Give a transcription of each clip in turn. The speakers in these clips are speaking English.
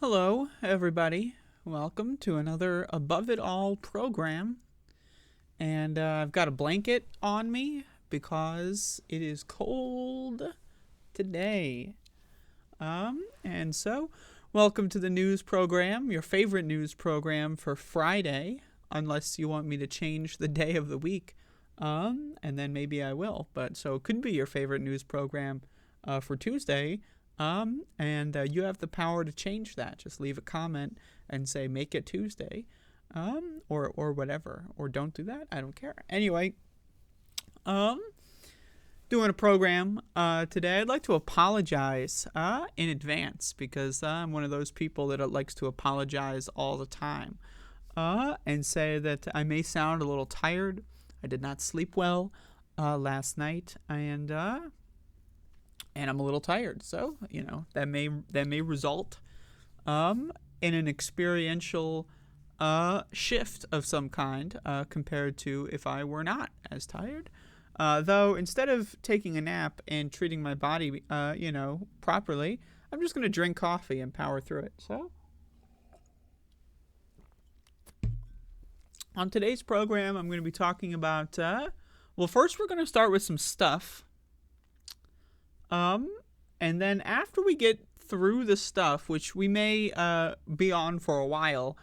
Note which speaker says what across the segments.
Speaker 1: Hello, everybody. Welcome to another Above It All program. And I've got a blanket on me because it is cold today. And so, welcome to the news program, your favorite news program for Friday, unless you want me to change the day of the week. And then maybe I will. But so it could be your favorite news program for Tuesday. And you have the power to change that. Just leave a comment and say, make it Tuesday, or whatever, or don't do that. I don't care. Anyway, doing a program, today. I'd like to apologize, in advance because I'm one of those people that likes to apologize all the time, and say that I may sound a little tired. I did not sleep well, last night, and I'm a little tired, so that may result in an experiential shift of some kind compared to if I were not as tired. Though instead of taking a nap and treating my body properly, I'm just going to drink coffee and power through it. So on today's program, I'm going to be talking about first we're going to start with some stuff. And then after we get through the stuff, which we may be on for a while,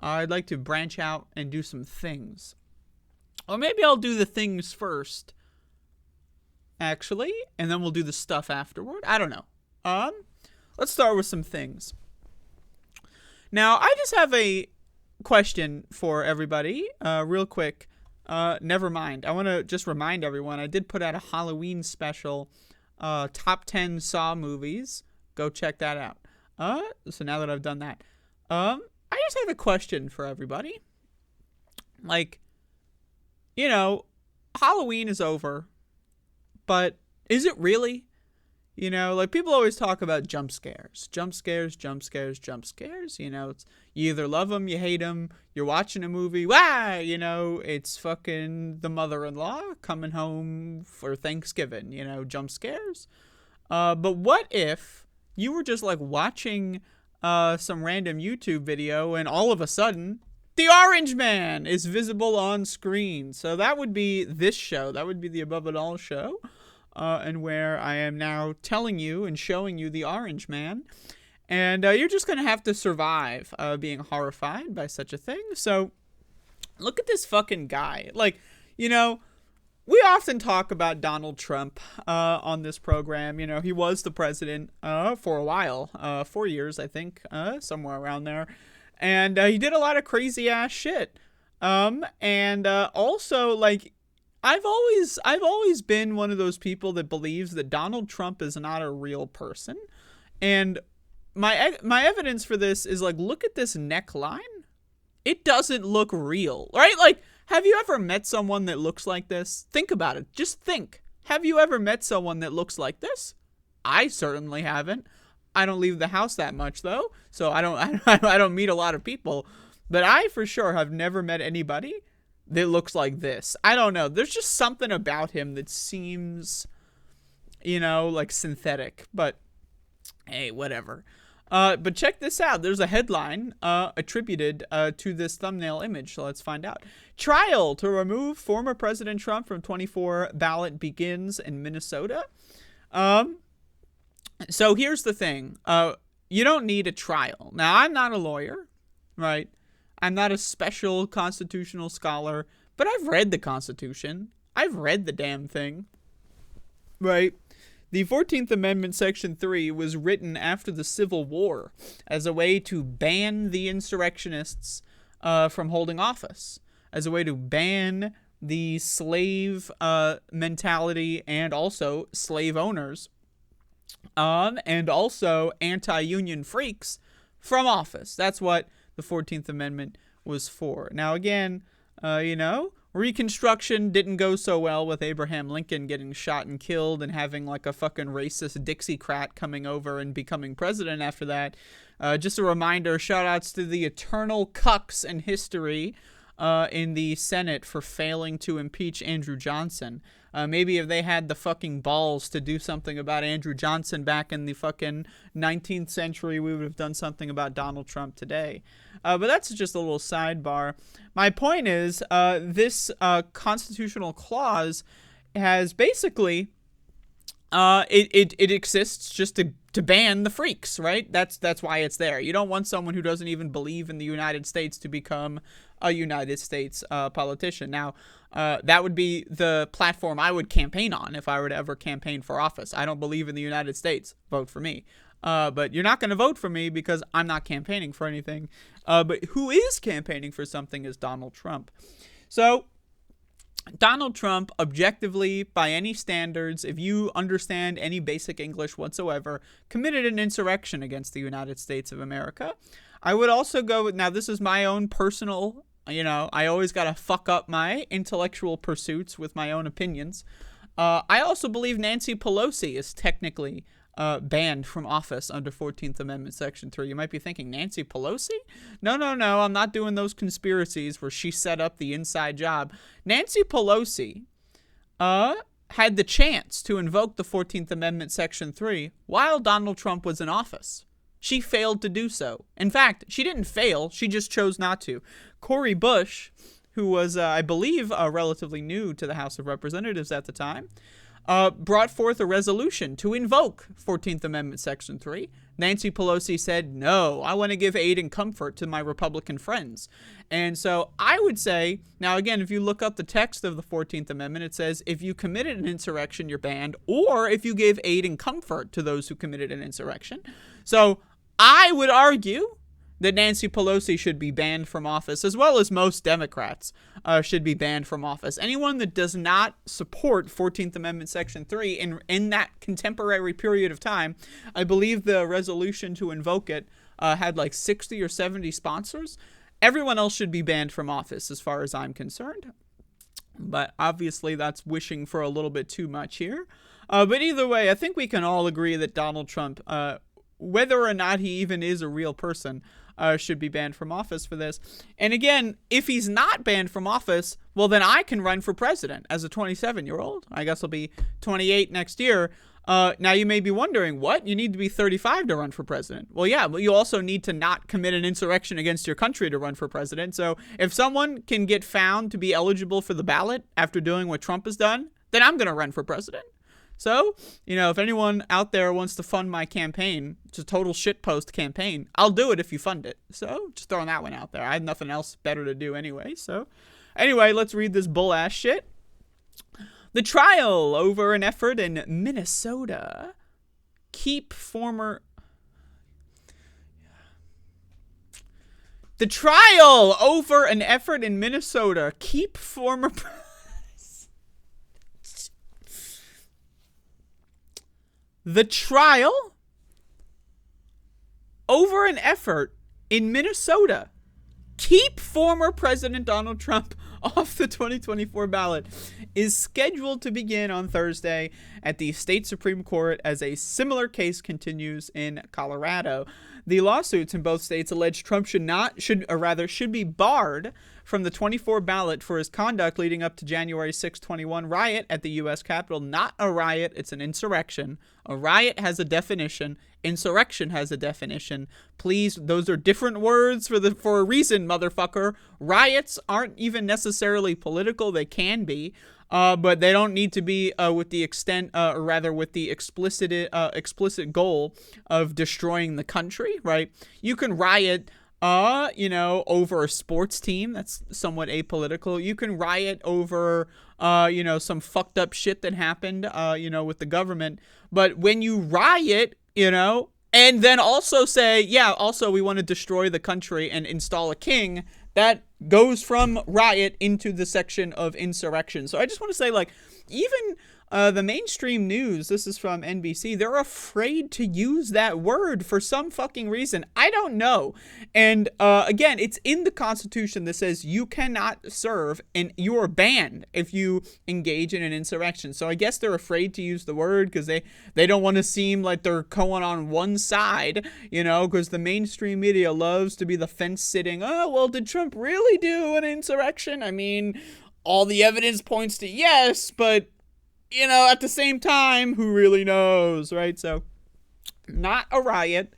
Speaker 1: I'd like to branch out and do some things. Or maybe I'll do the things first, actually, and then we'll do the stuff afterward. I don't know. Let's start with some things. Now, I just have a question for everybody, real quick. Never mind. I want to just remind everyone, I did put out a Halloween special, top 10 Saw movies. Go check that out. So now that I've done that, I just have a question for everybody. Halloween is over, but is it really? People always talk about jump scares. It's, you either love them, you hate them, you're watching a movie, it's fucking the mother-in-law coming home for Thanksgiving, jump scares. But what if you were just watching some random YouTube video and all of a sudden the Orange Man is visible on screen? So that would be this show. That would be the Above It All show. And where I am now telling you and showing you the Orange Man. And you're just going to have to survive being horrified by such a thing. So look at this fucking guy. We often talk about Donald Trump on this program. He was the president for a while, 4 years, I think, somewhere around there. And he did a lot of crazy ass shit. Also, I've always been one of those people that believes that Donald Trump is not a real person. And my evidence for this is look at this neckline. It doesn't look real, right? Have you ever met someone that looks like this? Think about it. Just think. Have you ever met someone that looks like this? I certainly haven't. I don't leave the house that much though, so I don't meet a lot of people. But I for sure have never met anybody that looks like this. I don't know. There's just something about him that seems, synthetic. But hey, whatever. But check this out. There's a headline attributed to this thumbnail image. So let's find out. Trial to remove former President Trump from 24 ballot begins in Minnesota. So here's the thing. You don't need a trial. Now, I'm not a lawyer, right? I'm not a special constitutional scholar, but I've read the Constitution. I've read the damn thing, right? The 14th Amendment, Section 3, was written after the Civil War as a way to ban the insurrectionists from holding office, as a way to ban the slave mentality and also slave owners, and also anti-union freaks from office. That's what the 14th Amendment was for. Now, again, Reconstruction didn't go so well with Abraham Lincoln getting shot and killed and having a fucking racist Dixiecrat coming over and becoming president after that. Just a reminder, shout outs to the eternal cucks in history in the Senate for failing to impeach Andrew Johnson. Maybe if they had the fucking balls to do something about Andrew Johnson back in the fucking 19th century, we would have done something about Donald Trump today. But that's just a little sidebar. My point is, this constitutional clause has basically, it exists just to ban the freaks, right? That's why it's there. You don't want someone who doesn't even believe in the United States to become a United States politician. Now, that would be the platform I would campaign on if I were to ever campaign for office. I don't believe in the United States. Vote for me. But you're not going to vote for me because I'm not campaigning for anything. But who is campaigning for something is Donald Trump. So Donald Trump, objectively, by any standards, if you understand any basic English whatsoever, committed an insurrection against the United States of America. I would also go with, now this is my own personal, I always got to fuck up my intellectual pursuits with my own opinions. I also believe Nancy Pelosi is technically banned from office under 14th Amendment Section 3. You might be thinking, Nancy Pelosi? No, I'm not doing those conspiracies where she set up the inside job. Nancy Pelosi had the chance to invoke the 14th Amendment Section 3 while Donald Trump was in office. She failed to do so. In fact, she didn't fail. She just chose not to. Cori Bush, who was, I believe, relatively new to the House of Representatives at the time, brought forth a resolution to invoke 14th Amendment Section 3. Nancy Pelosi said, no, I want to give aid and comfort to my Republican friends. And so I would say, now again, if you look up the text of the 14th Amendment, it says if you committed an insurrection, you're banned, or if you give aid and comfort to those who committed an insurrection. So I would argue that Nancy Pelosi should be banned from office, as well as most Democrats should be banned from office. Anyone that does not support 14th Amendment Section 3 in that contemporary period of time, I believe the resolution to invoke it had like 60 or 70 sponsors. Everyone else should be banned from office as far as I'm concerned. But obviously that's wishing for a little bit too much here. But either way, I think we can all agree that Donald Trump, whether or not he even is a real person, should be banned from office for this. And again, if he's not banned from office, well, then I can run for president as a 27-year-old. I guess I'll be 28 next year. Now, you may be wondering, what? You need to be 35 to run for president. Well, yeah, but you also need to not commit an insurrection against your country to run for president. So if someone can get found to be eligible for the ballot after doing what Trump has done, then I'm going to run for president. So, if anyone out there wants to fund my campaign, it's a total shitpost campaign, I'll do it if you fund it. So, just throwing that one out there. I have nothing else better to do anyway. So, anyway, let's read this bull-ass shit. The trial over an effort in Minnesota. The trial over an effort in Minnesota. Keep former... The trial over an effort in Minnesota. Keep former President Donald Trump off the 2024 ballot is scheduled to begin on Thursday at the state Supreme Court as a similar case continues in Colorado. The lawsuits in both states allege Trump should be barred from the 24 ballot for his conduct leading up to January 6, 21 riot at the U.S. Capitol. Not a riot, it's an insurrection. A riot has a definition. Insurrection has a definition. Please, those are different words for a reason, motherfucker. Riots aren't even necessarily political. They can be. But they don't need to be with the explicit goal of destroying the country, right? You can riot, over a sports team. That's somewhat apolitical. You can riot over, some fucked up shit that happened, with the government. But when you riot, and then also say, yeah, also we want to destroy the country and install a king, that goes from riot into the section of insurrection. So I just want to say, even the mainstream news, this is from NBC, they're afraid to use that word for some fucking reason. I don't know. And again, it's in the Constitution that says you cannot serve and you are banned if you engage in an insurrection. So I guess they're afraid to use the word because they don't want to seem like they're going on one side, because the mainstream media loves to be the fence sitting. Oh, well, did Trump really really do an insurrection? I mean, all the evidence points to yes, but, you know, at the same time, who really knows, right? So, not a riot,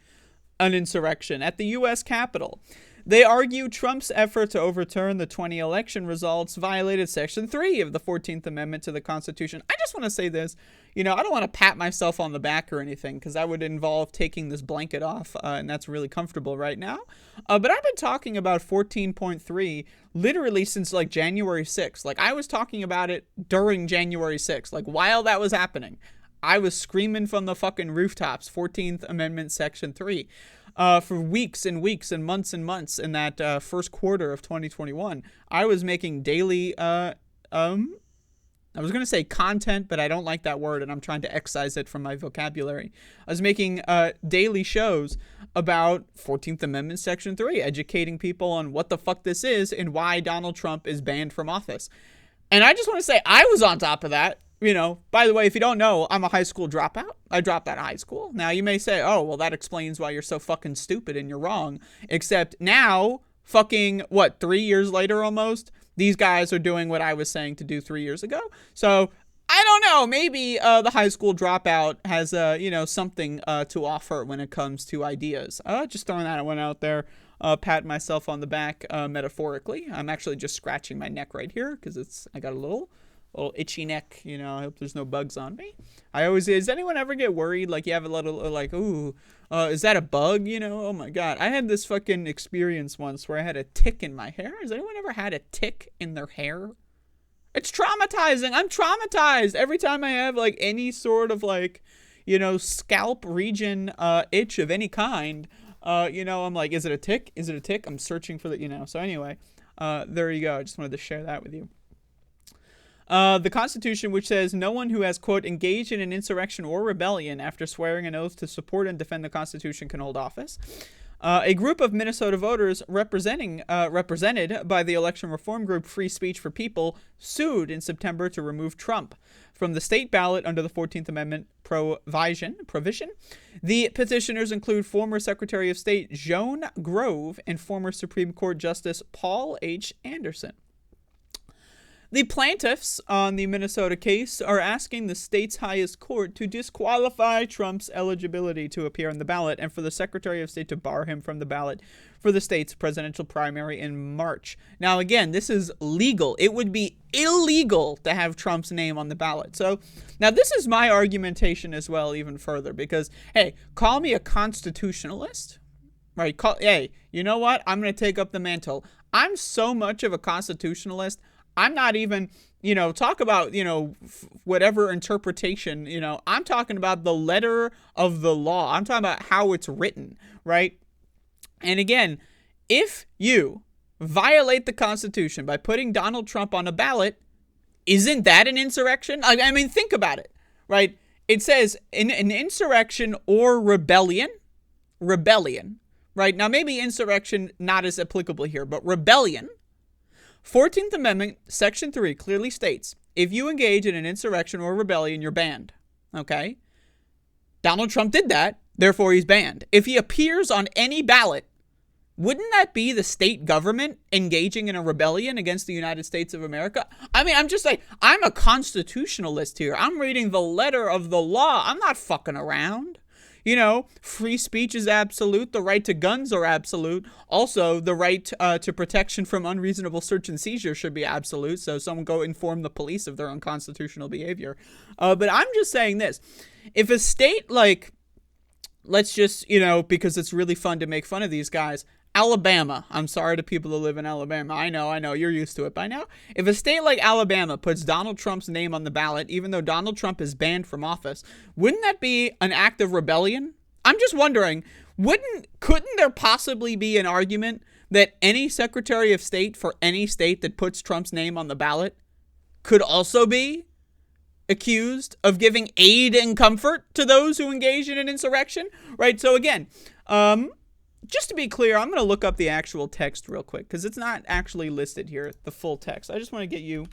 Speaker 1: an insurrection at the U.S. Capitol. They argue Trump's effort to overturn the 2020 election results violated Section 3 of the 14th Amendment to the Constitution. I just want to say this. You know, I don't want to pat myself on the back or anything, because that would involve taking this blanket off, and that's really comfortable right now. But I've been talking about 14.3 literally since, like, January 6th. Like, I was talking about it during January 6th. Like, while that was happening, I was screaming from the fucking rooftops, 14th Amendment, Section 3. For weeks and weeks and months in that first quarter of 2021, I was making daily, I was going to say content, but I don't like that word, and I'm trying to excise it from my vocabulary. I was making daily shows about 14th Amendment, Section 3, educating people on what the fuck this is and why Donald Trump is banned from office. And I just want to say I was on top of that. You know, by the way, if you don't know, I'm a high school dropout. I dropped out of high school. Now, you may say, oh, well, that explains why you're so fucking stupid, and you're wrong. Except now, fucking, 3 years later almost, these guys are doing what I was saying to do 3 years ago. So, I don't know. Maybe the high school dropout has, something to offer when it comes to ideas. Just throwing that one out there. Pat myself on the back metaphorically. I'm actually just scratching my neck right here because I got a little itchy neck, you know. I hope there's no bugs on me. Does anyone ever get worried, like you have a little, like, ooh, is that a bug, you know? Oh my god, I had this fucking experience once where I had a tick in my hair. Has anyone ever had a tick in their hair? It's traumatizing. I'm traumatized every time I have, like, any sort of, like, you know, scalp region itch of any kind. You know, I'm like, is it a tick? Is it a tick? I'm searching for the, you know. So anyway, there you go. I just wanted to share that with you. The Constitution, which says no one who has, quote, engaged in an insurrection or rebellion after swearing an oath to support and defend the Constitution can hold office. A group of Minnesota voters represented by the election reform group Free Speech for People sued in September to remove Trump from the state ballot under the 14th Amendment provision. The petitioners include former Secretary of State Joan Grove and former Supreme Court Justice Paul H. Anderson. The plaintiffs on the Minnesota case are asking the state's highest court to disqualify Trump's eligibility to appear on the ballot and for the Secretary of State to bar him from the ballot for the state's presidential primary in March. Now, again, this is legal. It would be illegal to have Trump's name on the ballot. So, now this is my argumentation as well, even further, because, hey, call me a constitutionalist, right? Hey, you know what? I'm going to take up the mantle. I'm so much of a constitutionalist. I'm not even, you know, talk about, you know, whatever interpretation, you know, I'm talking about the letter of the law. I'm talking about how it's written, right? And again, if you violate the Constitution by putting Donald Trump on a ballot, isn't that an insurrection? I mean, think about it, right? It says an insurrection or rebellion, right? Now, maybe insurrection not as applicable here, but rebellion. 14th Amendment, Section 3 clearly states, if you engage in an insurrection or rebellion, you're banned. Okay? Donald Trump did that, therefore he's banned. If he appears on any ballot, wouldn't that be the state government engaging in a rebellion against the United States of America? I mean, I'm just like, I'm a constitutionalist here. I'm reading the letter of the law. I'm not fucking around. You know, free speech is absolute. The right to guns are absolute. Also, the right to protection from unreasonable search and seizure should be absolute. So someone go inform the police of their unconstitutional behavior. But I'm just saying this. If a state like, let's just, you know, because it's really fun to make fun of these guys, Alabama. I'm sorry to people who live in Alabama. I know. You're used to it by now. If a state like Alabama puts Donald Trump's name on the ballot, even though Donald Trump is banned from office, wouldn't that be an act of rebellion? I'm just wondering, couldn't there possibly be an argument that any Secretary of State for any state that puts Trump's name on the ballot could also be accused of giving aid and comfort to those who engage in an insurrection? Right? So again, just to be clear, I'm going to look up the actual text real quick because it's not actually listed here, the full text. I just want to get you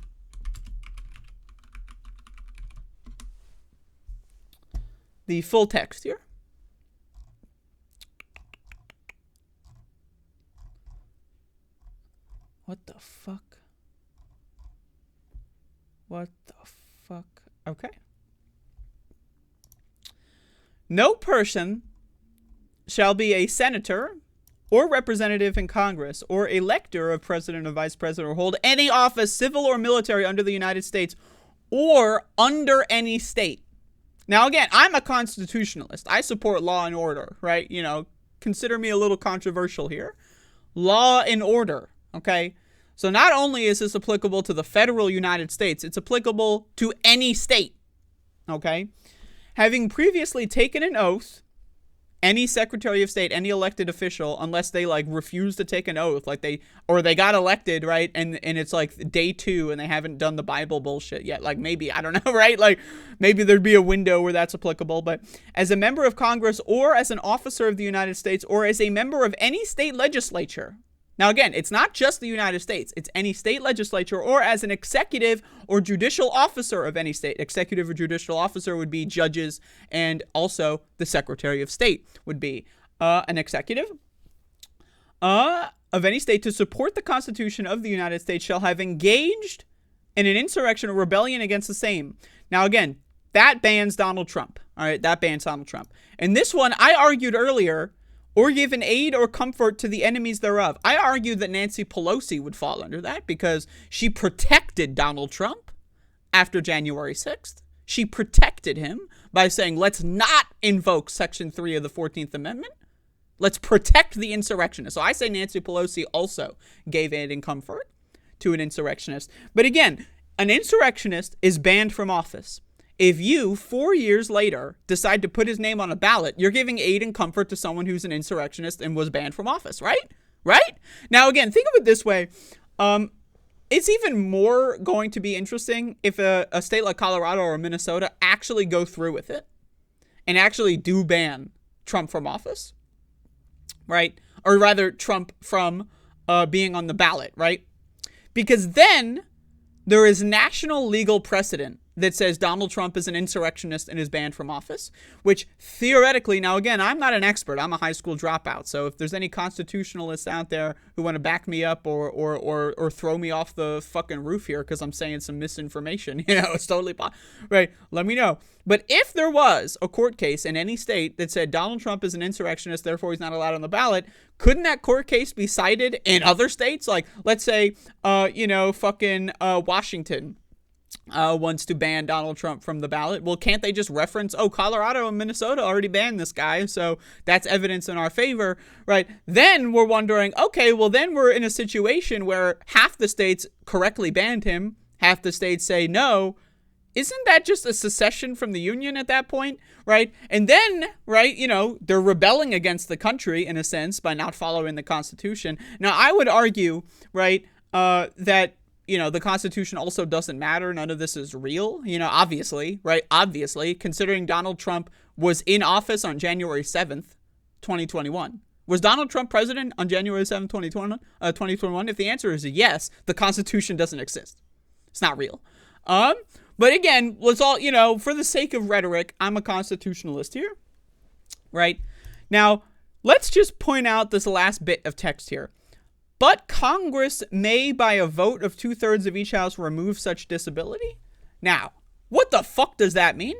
Speaker 1: the full text here. What the fuck? What the fuck? Okay. No person shall be a senator or representative in Congress or elector of president or vice president or hold any office, civil or military, under the United States or under any state. Now, again, I'm a constitutionalist. I support law and order, right? You know, consider me a little controversial here. Law and order, okay? So not only is this applicable to the federal United States, it's applicable to any state, okay? Having previously taken an oath, any Secretary of State, any elected official, unless they like refuse to take an oath, like they got elected, right? And it's like day 2 and they haven't done the Bible bullshit yet. Like maybe, I don't know, right? Like maybe there'd be a window where that's applicable. But as a member of Congress or as an officer of the United States or as a member of any state legislature. Now, again, it's not just the United States. It's any state legislature or as an executive or judicial officer of any state. Executive or judicial officer would be judges, and also the Secretary of State would be an executive of any state to support the Constitution of the United States shall have engaged in an insurrection or rebellion against the same. Now, again, that bans Donald Trump. All right, that bans Donald Trump. And this one, I argued earlier, or given aid or comfort to the enemies thereof. I argued that Nancy Pelosi would fall under that because she protected Donald Trump after January 6th. She protected him by saying, let's not invoke Section 3 of the 14th Amendment. Let's protect the insurrectionists. So I say Nancy Pelosi also gave aid and comfort to an insurrectionist. But again, an insurrectionist is banned from office. If you, 4 years later, decide to put his name on a ballot, you're giving aid and comfort to someone who's an insurrectionist and was banned from office, right? Right? Now, again, think of it this way. It's even more going to be interesting if a state like Colorado or Minnesota actually go through with it and actually do ban Trump from office, right? Or rather, Trump from being on the ballot, right? Because then there is national legal precedent that says Donald Trump is an insurrectionist and is banned from office, which theoretically, now again, I'm not an expert. I'm a high school dropout. So if there's any constitutionalists out there who want to back me up or throw me off the fucking roof here because I'm saying some misinformation, you know, it's totally right. Let me know. But if there was a court case in any state that said Donald Trump is an insurrectionist, therefore he's not allowed on the ballot, couldn't that court case be cited in other states? Like, let's say, Washington wants to ban Donald Trump from the ballot. Well, can't they just reference, Colorado and Minnesota already banned this guy, so that's evidence in our favor, right? Then we're wondering, okay, well, then we're in a situation where half the states correctly banned him, half the states say no. Isn't that just a secession from the Union at that point, right? And then, right, they're rebelling against the country in a sense by not following the Constitution. Now, I would argue, right, that the Constitution also doesn't matter. None of this is real, obviously, right? Obviously, considering Donald Trump was in office on January 7th, 2021. Was Donald Trump president on January 7th, 2021? If the answer is yes, the Constitution doesn't exist. It's not real. But again, let's all, for the sake of rhetoric, I'm a constitutionalist here, right? Now, let's just point out this last bit of text here. But Congress may, by a vote of 2/3 of each house, remove such disability. Now, what the fuck does that mean?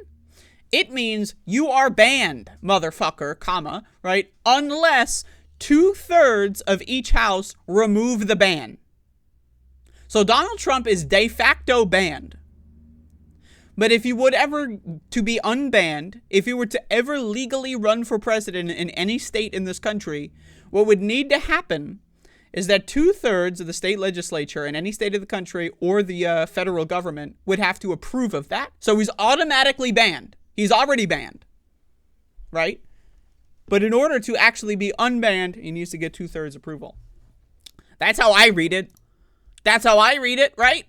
Speaker 1: It means you are banned, motherfucker, comma, right? Unless 2/3 of each house remove the ban. So Donald Trump is de facto banned. But if you would ever to be unbanned, if you were to ever legally run for president in any state in this country, what would need to happen is that 2/3 of the state legislature in any state of the country or the federal government would have to approve of that. So he's automatically banned. He's already banned, right? But in order to actually be unbanned, he needs to get 2/3 approval. That's how I read it. That's how I read it, right?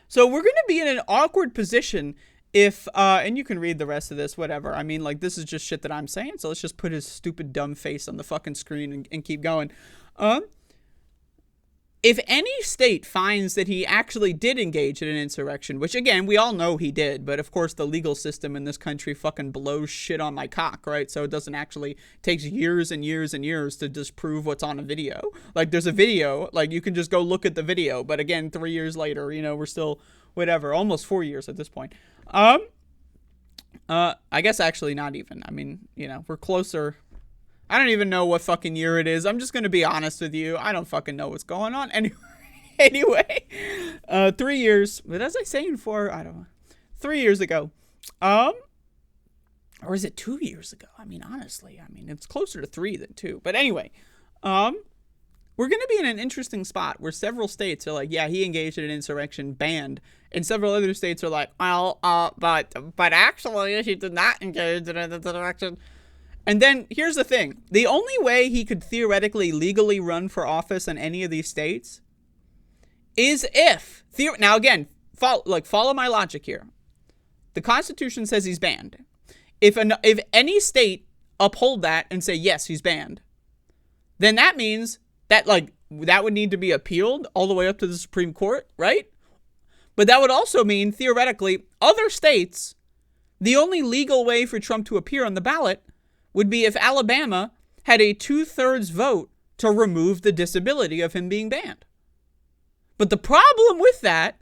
Speaker 1: So we're going to be in an awkward position if, and you can read the rest of this, whatever. I mean, like, this is just shit that I'm saying, so let's just put his stupid dumb face on the fucking screen and keep going. if any state finds that he actually did engage in an insurrection, which again, we all know he did, but of course the legal system in this country fucking blows shit on my cock, right? So it doesn't actually, takes years and years and years to disprove what's on a video. Like there's a video, like you can just go look at the video, but again, 3 years later, you know, we're still, whatever, almost 4 years at this point. I guess actually not even. I mean, you know, we're closer. I don't even know what fucking year it is. I'm just going to be honest with you. I don't fucking know what's going on. Anyway, 3 years. What was I saying for? I don't know. 3 years ago. Or is it 2 years ago? I mean, honestly, I mean, it's closer to 3 than 2. But anyway, we're going to be in an interesting spot where several states are like, yeah, he engaged in an insurrection, banned. And several other states are like, well, but actually he did not engage in an insurrection. And then here's the thing. The only way he could theoretically legally run for office in any of these states is if, now again, follow my logic here. The Constitution says he's banned. If any state uphold that and say, yes, he's banned, then that means that that would need to be appealed all the way up to the Supreme Court, right? But that would also mean, theoretically, other states, the only legal way for Trump to appear on the ballot would be if Alabama had a 2/3 vote to remove the disability of him being banned. But the problem with that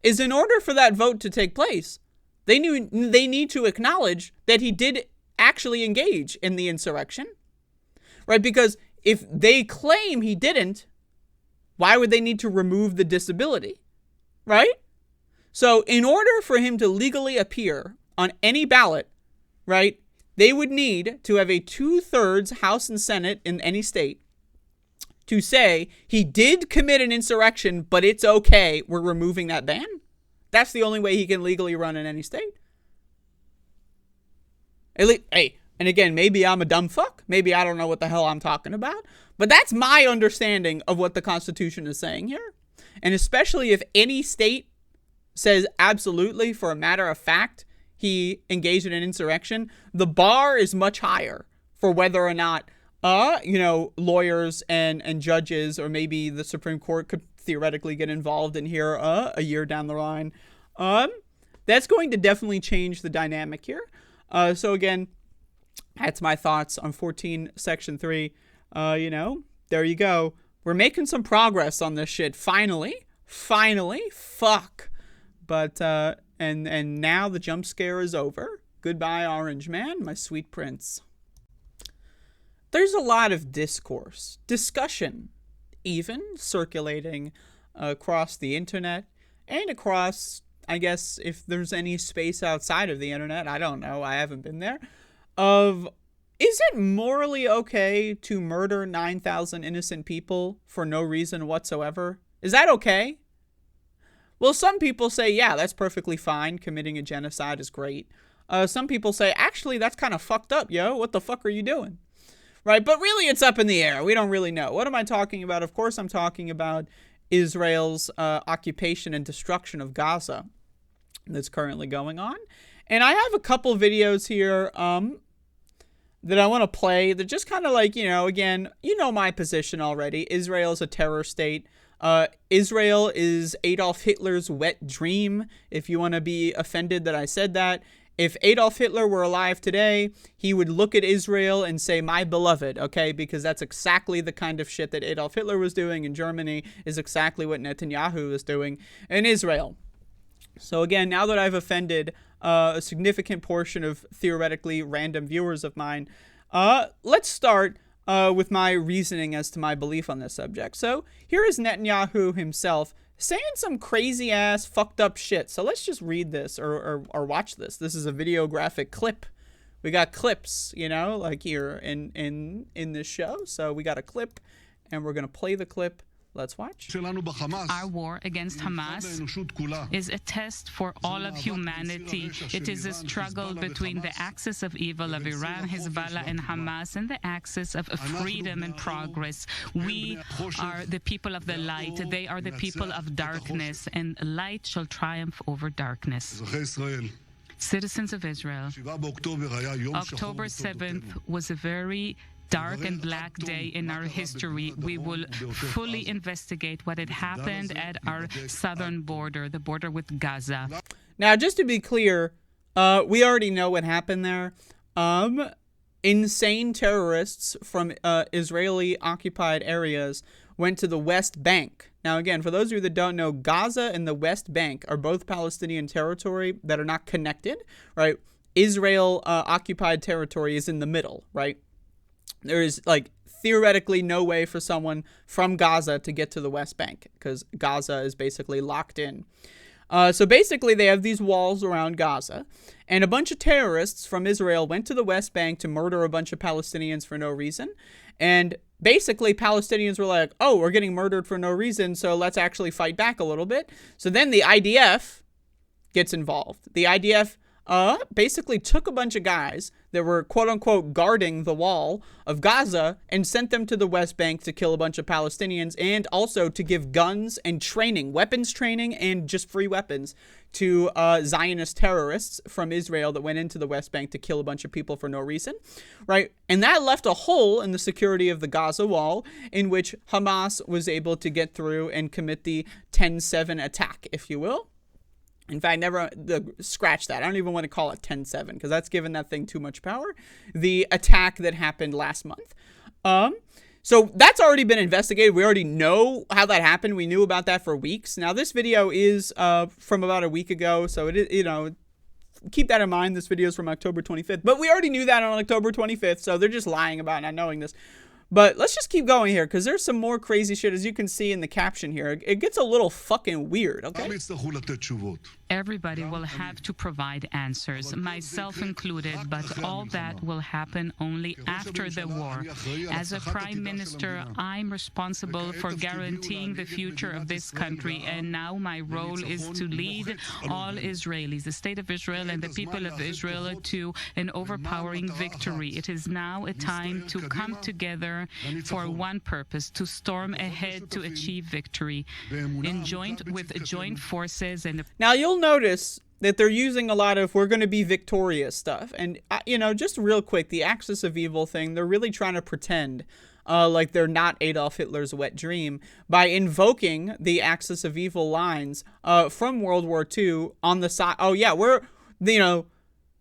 Speaker 1: is in order for that vote to take place, they need to acknowledge that he did actually engage in the insurrection, right? Because if they claim he didn't, why would they need to remove the disability, right? So in order for him to legally appear on any ballot, right, they would need to have a 2/3 House and Senate in any state to say he did commit an insurrection, but it's okay, we're removing that ban. That's the only way he can legally run in any state. Hey, and again, maybe I'm a dumb fuck. Maybe I don't know what the hell I'm talking about. But that's my understanding of what the Constitution is saying here. And especially if any state says absolutely, for a matter of fact, he engaged in an insurrection, the bar is much higher for whether or not, lawyers and judges or maybe the Supreme Court could theoretically get involved in here a year down the line. That's going to definitely change the dynamic here. So again, that's my thoughts on 14 Section 3. There you go. We're making some progress on this shit. Finally. Fuck. But, and now the jump scare is over. Goodbye, Orange Man, my sweet prince. There's a lot of discourse, discussion, even circulating across the internet and across, I guess, if there's any space outside of the internet, I don't know, I haven't been there, of, is it morally okay to murder 9,000 innocent people for no reason whatsoever? Is that okay? Well, some people say, yeah, that's perfectly fine. Committing a genocide is great. Some people say, actually, that's kind of fucked up, yo. What the fuck are you doing? Right? But really, it's up in the air. We don't really know. What am I talking about? Of course, I'm talking about Israel's occupation and destruction of Gaza that's currently going on. And I have a couple videos here that I want to play that just kind of like, again, my position already. Israel is a terror state. Israel is Adolf Hitler's wet dream, if you want to be offended that I said that. If Adolf Hitler were alive today, he would look at Israel and say, my beloved, okay? Because that's exactly the kind of shit that Adolf Hitler was doing in Germany, is exactly what Netanyahu is doing in Israel. So again, now that I've offended a significant portion of theoretically random viewers of mine, let's start with my reasoning as to my belief on this subject. So here is Netanyahu himself saying some crazy ass fucked up shit. So let's just read this or watch this. This is a videographic clip. We got clips, like here in this show. So we got a clip and we're going to play the clip. Let's watch.
Speaker 2: Our war against Hamas is a test for all of humanity. It is a struggle between the axis of evil of Iran, Hezbollah, and Hamas, and the axis of freedom and progress. We are the people of the light. They are the people of darkness, and light shall triumph over darkness. Citizens of Israel, October 7th was a very dark and black day in our history. We will fully investigate what had happened at our southern border, the border with Gaza.
Speaker 1: Now, just to be clear, we already know what happened there. Insane terrorists from Israeli-occupied areas went to the West Bank. Now, again, for those of you that don't know, Gaza and the West Bank are both Palestinian territory that are not connected, right? Israel occupied territory is in the middle, right? There is, like, theoretically no way for someone from Gaza to get to the West Bank because Gaza is basically locked in. So basically, they have these walls around Gaza, and a bunch of terrorists from Israel went to the West Bank to murder a bunch of Palestinians for no reason. And basically, Palestinians were like, oh, we're getting murdered for no reason, so let's actually fight back a little bit. So then the IDF gets involved. The IDF basically took a bunch of guys that were quote-unquote guarding the wall of Gaza and sent them to the West Bank to kill a bunch of Palestinians and also to give guns and training, weapons training and just free weapons to Zionist terrorists from Israel that went into the West Bank to kill a bunch of people for no reason, right? And that left a hole in the security of the Gaza wall in which Hamas was able to get through and commit the 10-7 attack, if you will. In fact, scratch that. I don't even want to call it 10-7 because that's given that thing too much power. The attack that happened last month. So that's already been investigated. We already know how that happened. We knew about that for weeks. Now, this video is from about a week ago. So it is, keep that in mind. This video is from October 25th. But we already knew that on October 25th. So they're just lying about not knowing this. But let's just keep going here because there's some more crazy shit, as you can see in the caption here. It gets a little fucking weird, okay?
Speaker 2: Everybody will have to provide answers, myself included, but all that will happen only after the war. As a prime minister, I'm responsible for guaranteeing the future of this country, and now my role is to lead all Israelis, the state of Israel and the people of Israel, to an overpowering victory. It is now a time to come together for one purpose, to storm ahead to achieve victory with joint forces. And
Speaker 1: now you'll notice that they're using a lot of we're going to be victorious stuff. And, just real quick, the axis of evil thing, they're really trying to pretend like they're not Adolf Hitler's wet dream by invoking the axis of evil lines from World War II on the side. Oh, yeah, we're,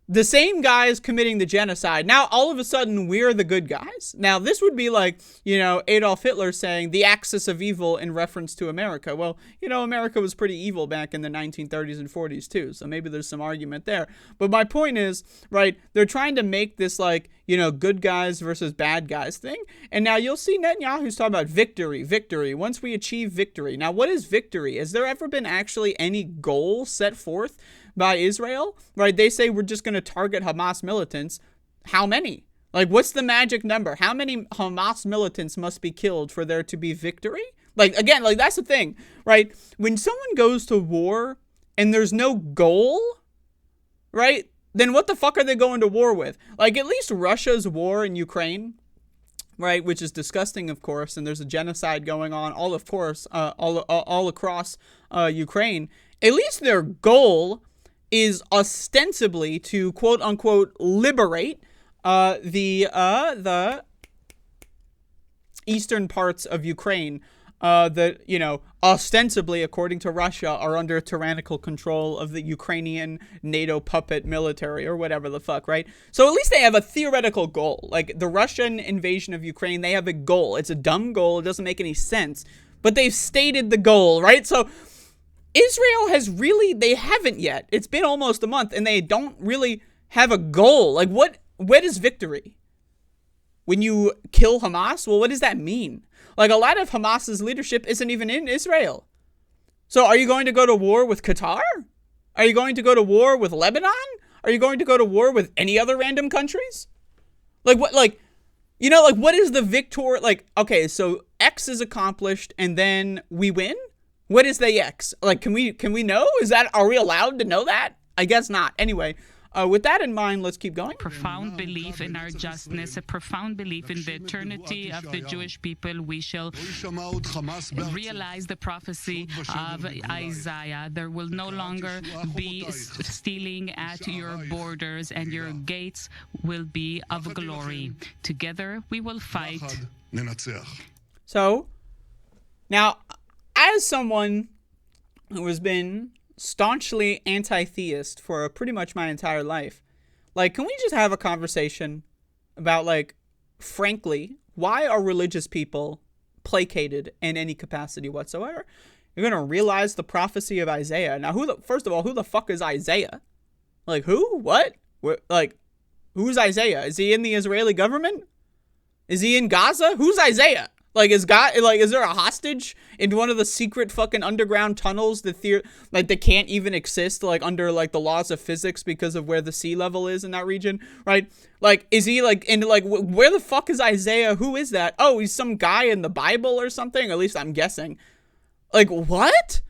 Speaker 1: the same guys committing the genocide. Now, all of a sudden, we're the good guys. Now, this would be like, Adolf Hitler saying the axis of evil in reference to America. Well, America was pretty evil back in the 1930s and 40s, too. So maybe there's some argument there. But my point is, right, they're trying to make this like, good guys versus bad guys thing. And now you'll see Netanyahu's talking about victory, once we achieve victory. Now, what is victory? Has there ever been actually any goal set forth by Israel, right? They say we're just going to target Hamas militants. How many? Like, what's the magic number? How many Hamas militants must be killed for there to be victory? Like, again, like that's the thing, right? When someone goes to war and there's no goal, right? Then what the fuck are they going to war with? Like, at least Russia's war in Ukraine, right? Which is disgusting, of course. And there's a genocide going on all across Ukraine. At least their goal is ostensibly to quote unquote liberate the eastern parts of Ukraine that ostensibly, according to Russia, are under tyrannical control of the Ukrainian NATO puppet military or whatever the fuck, right? So at least they have a theoretical goal. Like the Russian invasion of Ukraine, they have a goal. It's a dumb goal. It doesn't make any sense, but they've stated the goal, right? So Israel they haven't yet. It's been almost a month and they don't really have a goal. Like what is victory? When you kill Hamas? Well, what does that mean? Like a lot of Hamas's leadership isn't even in Israel. So are you going to go to war with Qatar? Are you going to go to war with Lebanon? Are you going to go to war with any other random countries? Like what, what is the victor? Like, okay, so X is accomplished and then we win? What is the X? Like, can we know? Are we allowed to know that? I guess not. Anyway, with that in mind, let's keep going.
Speaker 2: Profound belief in our justness, a profound belief in the eternity of the Jewish people. We shall realize the prophecy of Isaiah. There will no longer be stealing at your borders, and your gates will be of glory. Together we will fight.
Speaker 1: So, now, as someone who has been staunchly anti-theist for pretty much my entire life, like, can we just have a conversation about, like, frankly, why are religious people placated in any capacity whatsoever? You're going to realize the prophecy of Isaiah. Now, first of all, who the fuck is Isaiah? Like, who? What? Like, who's Isaiah? Is he in the Israeli government? Is he in Gaza? Who's Isaiah? Like, is there a hostage in one of the secret fucking underground tunnels that they can't even exist, like, under, like, the laws of physics because of where the sea level is in that region, right? Like, is he, like, where the fuck is Isaiah? Who is that? Oh, he's some guy in the Bible or something? At least I'm guessing. Like, what?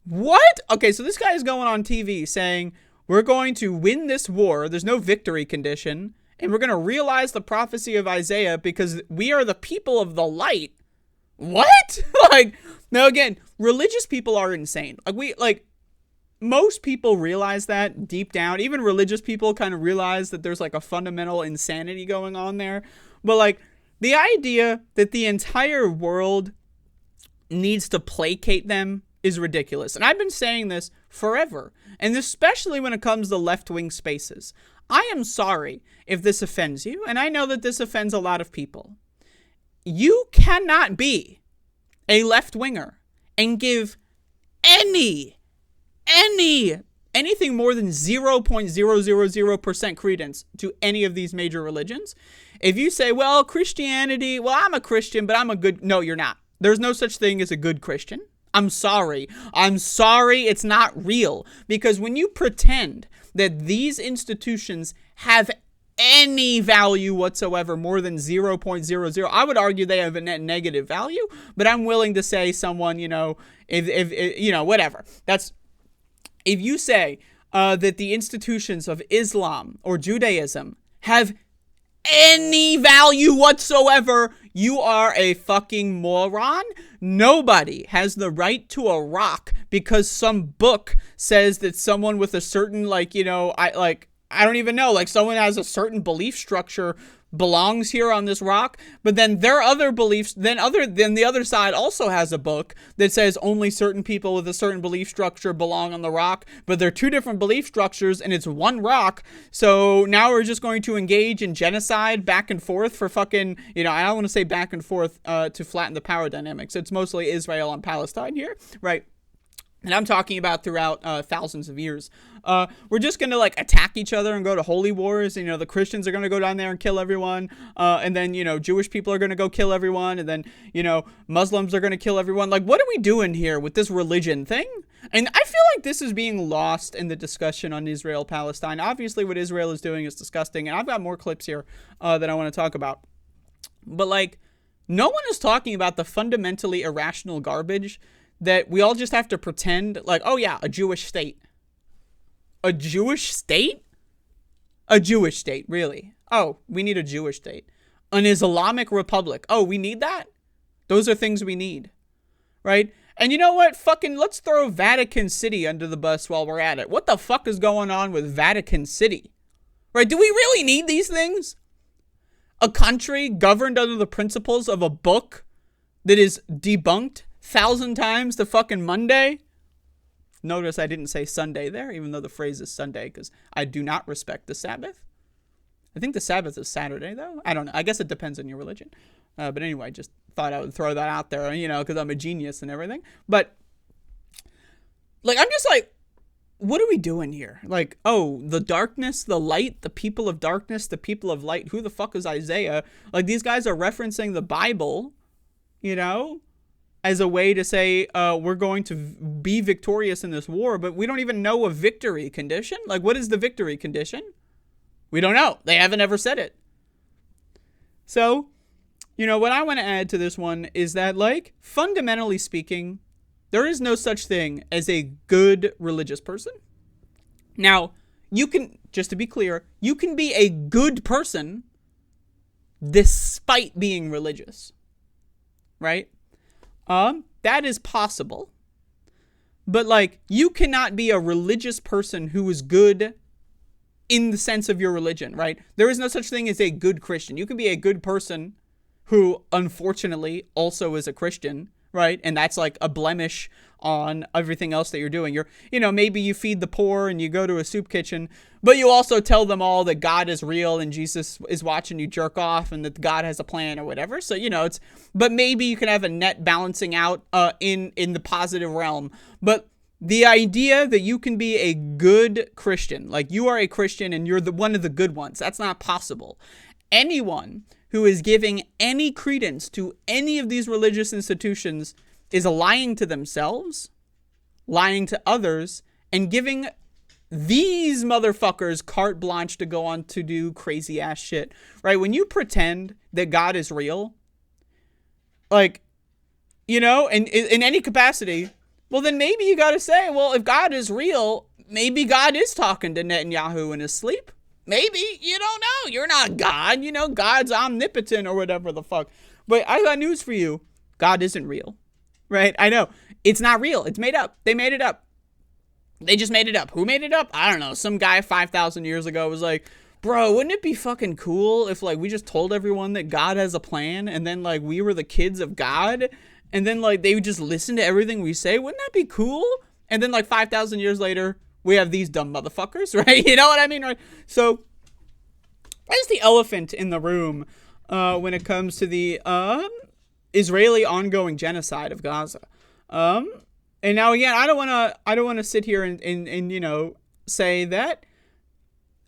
Speaker 1: What? Okay, so this guy is going on TV saying, we're going to win this war. There's no victory condition. And we're going to realize the prophecy of Isaiah because we are the people of the light. What? Like, now again, religious people are insane. Most people realize that deep down. Even religious people kind of realize that there's, like, a fundamental insanity going on there. But, like, the idea that the entire world needs to placate them is ridiculous. And I've been saying this forever. And especially when it comes to left-wing spaces. I am sorry if this offends you, and I know that this offends a lot of people. You cannot be a left-winger and give anything more than 0.000% credence to any of these major religions. If you say, well, Christianity, well, I'm a Christian, but I'm a good... No, you're not. There's no such thing as a good Christian. I'm sorry. It's not real. Because when you pretend that these institutions have any value whatsoever more than 0.00, I would argue they have a net negative value, but I'm willing to say someone, if whatever. That's, if you say that the institutions of Islam or Judaism have any value whatsoever, you are a fucking moron. Nobody has the right to a rock because some book says that someone with a certain, I don't even know, like, someone has a certain belief structure belongs here on this rock, but then their other beliefs, then the other side also has a book that says only certain people with a certain belief structure belong on the rock, but they're two different belief structures and it's one rock. So now we're just going to engage in genocide back and forth for fucking, I don't want to say back and forth to flatten the power dynamics. It's mostly Israel and Palestine here, right? And I'm talking about throughout thousands of years. We're just going to, like, attack each other and go to holy wars. The Christians are going to go down there and kill everyone. And then, Jewish people are going to go kill everyone. And then, Muslims are going to kill everyone. Like, what are we doing here with this religion thing? And I feel like this is being lost in the discussion on Israel-Palestine. Obviously, what Israel is doing is disgusting. And I've got more clips here that I want to talk about. But, like, no one is talking about the fundamentally irrational garbage that we all just have to pretend, like, oh yeah, a Jewish state. A Jewish state? A Jewish state, really. Oh, we need a Jewish state. An Islamic Republic. Oh, we need that? Those are things we need. Right? And you know what? Fucking let's throw Vatican City under the bus while we're at it. What the fuck is going on with Vatican City? Right? Do we really need these things? A country governed under the principles of a book that is debunked 1,000 times to fucking Monday. Notice I didn't say Sunday there, even though the phrase is Sunday, because I do not respect the Sabbath. I think the Sabbath is Saturday, though. I don't know. I guess it depends on your religion. But anyway, just thought I would throw that out there, because I'm a genius and everything. But, like, I'm just like, what are we doing here? Like, oh, the darkness, the light, the people of darkness, the people of light. Who the fuck is Isaiah? Like, these guys are referencing the Bible, as a way to say, we're going to be victorious in this war, but we don't even know a victory condition. Like, what is the victory condition? We don't know. They haven't ever said it. So, what I want to add to this one is that, like, fundamentally speaking, there is no such thing as a good religious person. Now, you can just to be clear, you can be a good person despite being religious, right? That is possible. But, like, you cannot be a religious person who is good in the sense of your religion, right? There is no such thing as a good Christian. You can be a good person who, unfortunately, also is a Christian, right? And that's, like, a blemish on everything else that you're doing. Maybe you feed the poor and you go to a soup kitchen, but you also tell them all that God is real and Jesus is watching you jerk off and that God has a plan or whatever. So, but maybe you can have a net balancing out in the positive realm. But the idea that you can be a good Christian, like you are a Christian and you're one of the good ones, that's not possible. Anyone who is giving any credence to any of these religious institutions is lying to themselves, lying to others, and giving these motherfuckers carte blanche to go on to do crazy ass shit, right? When you pretend that God is real, like, and in any capacity, well, then maybe you got to say, well, if God is real, maybe God is talking to Netanyahu in his sleep. Maybe. You don't know. You're not God. God's omnipotent or whatever the fuck. But I got news for you. God isn't real. Right? I know. It's not real. It's made up. They made it up. They just made it up. Who made it up? I don't know. Some guy 5,000 years ago was like, bro, wouldn't it be fucking cool if, like, we just told everyone that God has a plan and then, like, we were the kids of God and then, like, they would just listen to everything we say? Wouldn't that be cool? And then, like, 5,000 years later, we have these dumb motherfuckers, right? You know what I mean? Right? So, that's the elephant in the room when it comes to the Israeli ongoing genocide of Gaza. And now again, I don't want to sit here and say that.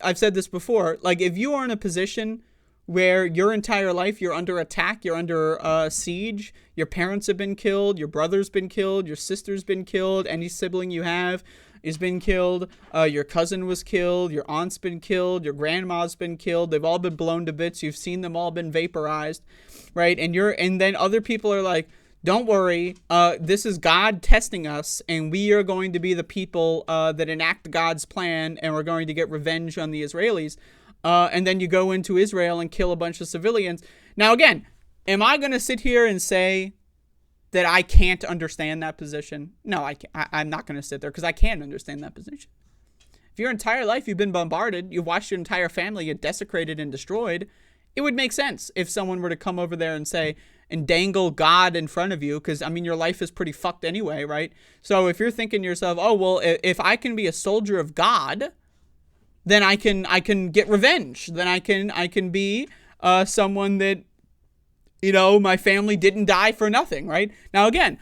Speaker 1: I've said this before. Like, if you are in a position where your entire life you're under attack, you're under siege, your parents have been killed, your brother's been killed, your sister's been killed, any sibling you have has been killed, your cousin was killed, your aunt's been killed, your grandma's been killed, they've all been blown to bits, you've seen them all been vaporized, right? And then other people are like, don't worry, this is God testing us, and we are going to be the people that enact God's plan, and we're going to get revenge on the Israelis. And then you go into Israel and kill a bunch of civilians. Now, again, am I going to sit here and say that I can't understand that position? No, I'm not going to sit there because I can't understand that position. If your entire life you've been bombarded, you've watched your entire family get desecrated and destroyed, it would make sense if someone were to come over there and say, and dangle God in front of you, because, I mean, your life is pretty fucked anyway, right? So if you're thinking to yourself, oh, well, if I can be a soldier of God, then I can get revenge. Then I can be someone that, my family didn't die for nothing, right? Now, again,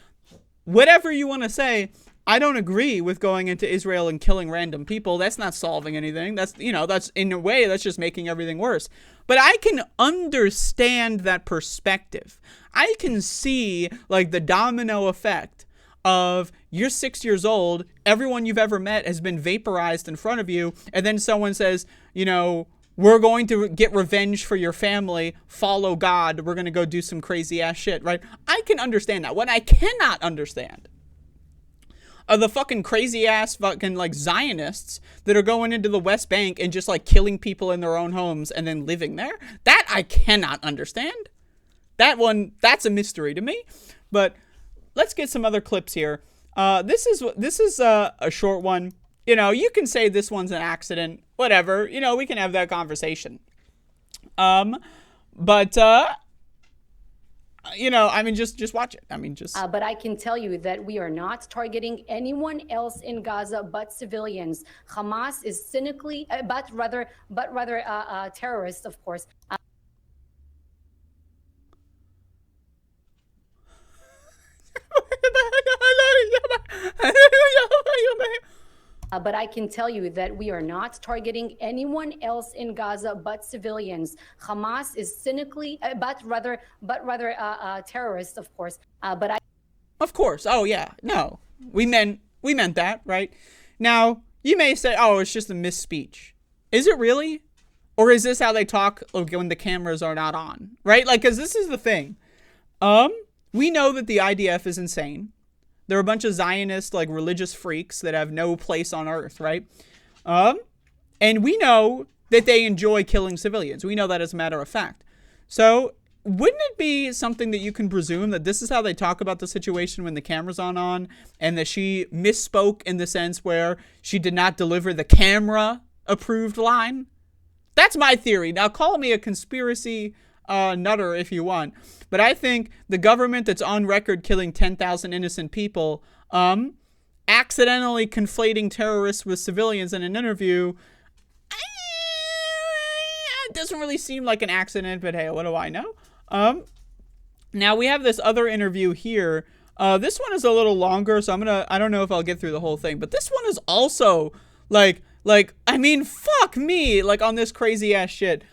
Speaker 1: whatever you want to say, I don't agree with going into Israel and killing random people. That's not solving anything. That's in a way, that's just making everything worse. But I can understand that perspective. I can see, like, the domino effect of you're 6 years old, everyone you've ever met has been vaporized in front of you, and then someone says, we're going to get revenge for your family, follow God, we're going to go do some crazy ass shit, right? I can understand that. What I cannot understand are the fucking crazy ass fucking, like, Zionists that are going into the West Bank and just, like, killing people in their own homes and then living there. That I cannot understand. That's a mystery to me. But let's get some other clips here. This is a short one. You can say this one's an accident, whatever. We can have that conversation. Just watch it.
Speaker 3: But I can tell you that we are not targeting anyone else in Gaza but civilians. Hamas is cynically, but rather terrorists, of course. But I can tell you that we are not targeting anyone else in Gaza but civilians. Hamas is cynically, but rather terrorists, of course.
Speaker 1: Of course. Oh yeah. No, we meant that, right? Now you may say, oh, it's just a misspeech. Is it really? Or is this how they talk when the cameras are not on, right? Like, because this is the thing. We know that the IDF is insane. They're a bunch of Zionist, like, religious freaks that have no place on earth, right? And we know that they enjoy killing civilians. We know that as a matter of fact. So wouldn't it be something that you can presume that this is how they talk about the situation when the camera's on, and that she misspoke in the sense where she did not deliver the camera approved line? That's my theory. Now call me a conspiracy nutter if you want, but I think the government that's on record killing 10,000 innocent people, accidentally conflating terrorists with civilians in an interview, it doesn't really seem like an accident, but hey, what do I know? Now we have this other interview here. This one is a little longer, so I don't know if I'll get through the whole thing, but this one is also like, I mean, fuck me, like on this crazy ass shit.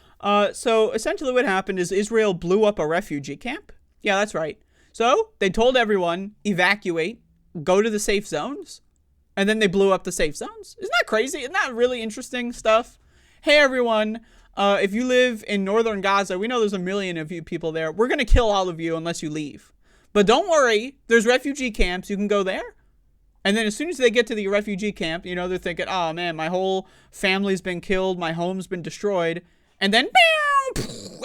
Speaker 1: So essentially what happened is Israel blew up a refugee camp. Yeah, that's right. So they told everyone, evacuate, go to the safe zones, and then they blew up the safe zones. Isn't that crazy? Isn't that really interesting stuff? Hey everyone, if you live in northern Gaza, we know there's a million of you people there. We're going to kill all of you unless you leave. But don't worry, there's refugee camps. You can go there. And then as soon as they get to the refugee camp, you know, they're thinking, oh man, my whole family's been killed. My home's been destroyed. And then,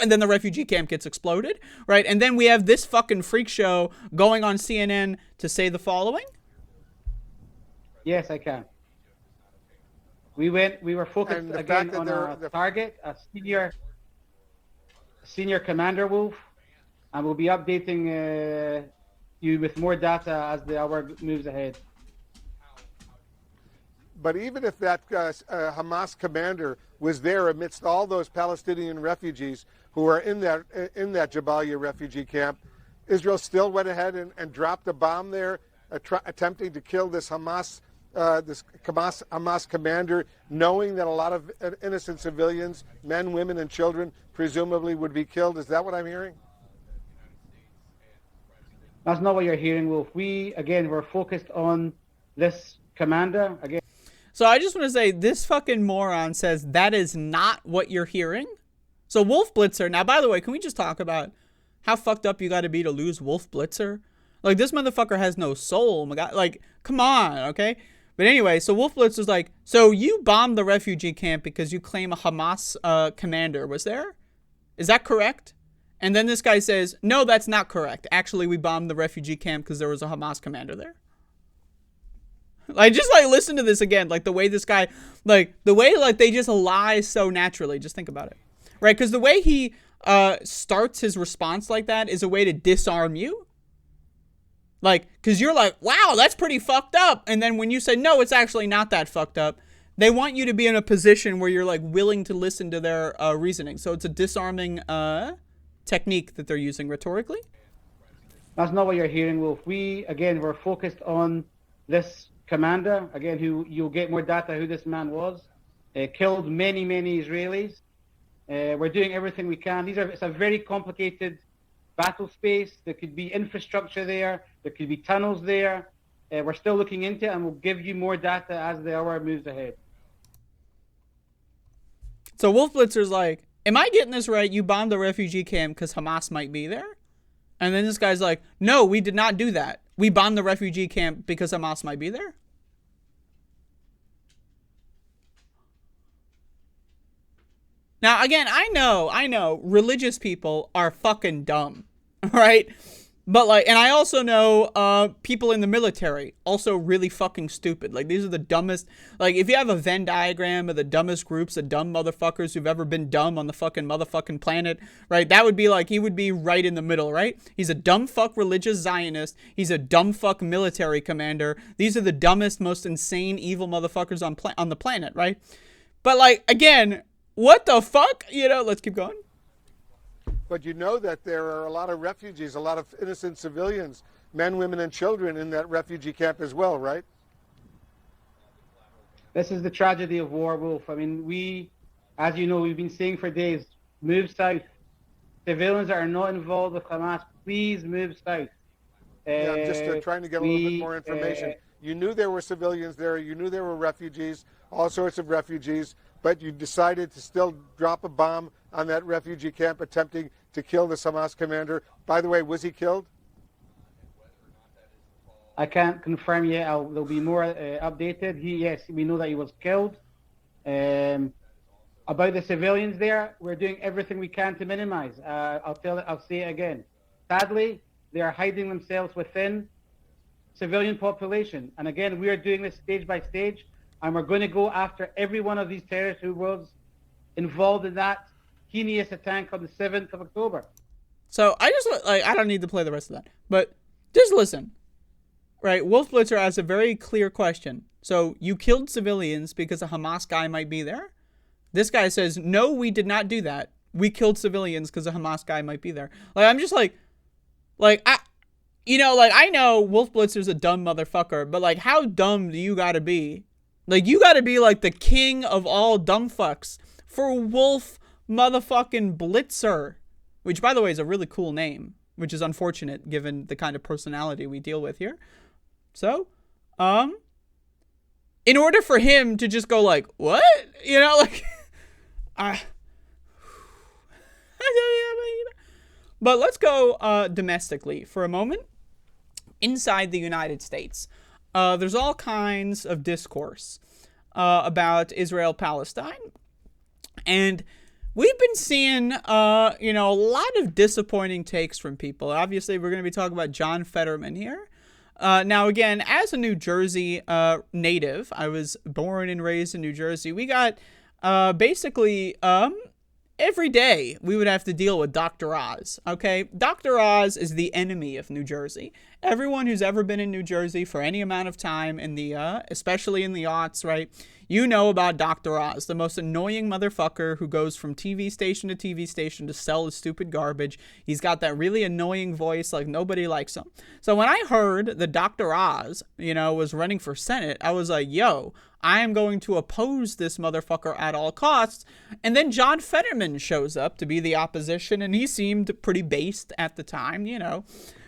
Speaker 1: and then the refugee camp gets exploded, right? And then we have this fucking freak show going on CNN to say the following.
Speaker 4: Yes, I can. We were focused again on our target, a senior commander, Wolf, and we'll be updating you with more data as the hour moves ahead.
Speaker 5: But even if that Hamas commander was there amidst all those Palestinian refugees who are in that Jabalia refugee camp, Israel still went ahead and dropped a bomb there, attempting to kill this Hamas commander, knowing that a lot of innocent civilians, men, women, and children, presumably would be killed. Is that what I'm hearing?
Speaker 4: That's not what you're hearing, Wolf. We're focused on this commander again.
Speaker 1: So I just want to say, this fucking moron says that is not what you're hearing. So Wolf Blitzer, now by the way, can we just talk about how fucked up you got to be to lose Wolf Blitzer? Like, this motherfucker has no soul. My God, like, come on, okay? But anyway, so Wolf Blitzer's like, so you bombed the refugee camp because you claim a Hamas commander was there? Is that correct? And then this guy says, no, that's not correct. Actually, we bombed the refugee camp because there was a Hamas commander there. Like, just like listen to this again, like the way this guy, like the way like they just lie so naturally. Just think about it, right? Because the way he starts his response like that is a way to disarm you. Like, because you're like, wow, that's pretty fucked up. And then when you say, no, it's actually not that fucked up, they want you to be in a position where you're like willing to listen to their reasoning. So it's a disarming technique that they're using rhetorically.
Speaker 4: That's not what you're hearing, Wolf. We're focused on this commander, again, who you'll get more data who this man was. Killed many Israelis. We're doing everything we can. It's a very complicated battle space. There could be infrastructure there. There could be tunnels there. We're still looking into it, and we'll give you more data as the hour moves ahead.
Speaker 1: So Wolf Blitzer's like, am I getting this right? You bombed the refugee camp because Hamas might be there? And then this guy's like, no, we did not do that. We bombed the refugee camp because Hamas might be there? Now, again, I know religious people are fucking dumb, right? But like, and I also know people in the military also really fucking stupid. Like, these are the dumbest, like if you have a Venn diagram of the dumbest groups of dumb motherfuckers who've ever been dumb on the fucking motherfucking planet, right? That would be like, he would be right in the middle, right? He's a dumb fuck religious Zionist. He's a dumb fuck military commander. These are the dumbest, most insane, evil motherfuckers on the planet, right? But like, again, what the fuck? You know, let's keep going.
Speaker 5: But you know that there are a lot of refugees, a lot of innocent civilians, men, women, and children in that refugee camp as well, right?
Speaker 4: This is the tragedy of war, Wolf. I mean, as you know, we've been saying for days, move south. Civilians that are not involved with Hamas, please move south.
Speaker 5: Yeah, I'm just trying to get a little bit more information. You knew there were civilians there. You knew there were refugees, all sorts of refugees, but you decided to still drop a bomb on that refugee camp attempting to kill the Hamas commander. By the way, was he killed?
Speaker 4: I can't confirm yet. There'll be more updated. Yes, we know that he was killed. About the civilians there, we're doing everything we can to minimize. I'll say it again. Sadly, they are hiding themselves within civilian population. And again, we are doing this stage by stage, and we're going to go after every one of these terrorists who was involved in that heinous attack on the 7th of October.
Speaker 1: So I don't need to play the rest of that, but just listen. Right, Wolf Blitzer asks a very clear question. So you killed civilians because a Hamas guy might be there? This guy says, no, we did not do that. We killed civilians because a Hamas guy might be there. Like, I'm just like, I know Wolf Blitzer's a dumb motherfucker, but like, how dumb do you gotta be? Like, you gotta be like the king of all dumb fucks for Wolf motherfucking Blitzer, which by the way is a really cool name, which is unfortunate given the kind of personality we deal with here. So, in order for him to just go like, what? You know, like, but let's go domestically for a moment. Inside the United States, there's all kinds of discourse about Israel-Palestine. And we've been seeing, a lot of disappointing takes from people. Obviously, we're going to be talking about John Fetterman here. Now, again, as a New Jersey native, I was born and raised in New Jersey. We got basically every day we would have to deal with Dr. Oz. Okay, Dr. Oz is the enemy of New Jersey. Everyone who's ever been in New Jersey for any amount of time in the, especially in the aughts, right? You know about Dr. Oz, the most annoying motherfucker who goes from TV station to TV station to sell his stupid garbage. He's got that really annoying voice, like nobody likes him. So when I heard that Dr. Oz, was running for Senate, I was like, yo, I am going to oppose this motherfucker at all costs. And then John Fetterman shows up to be the opposition, and he seemed pretty based at the time,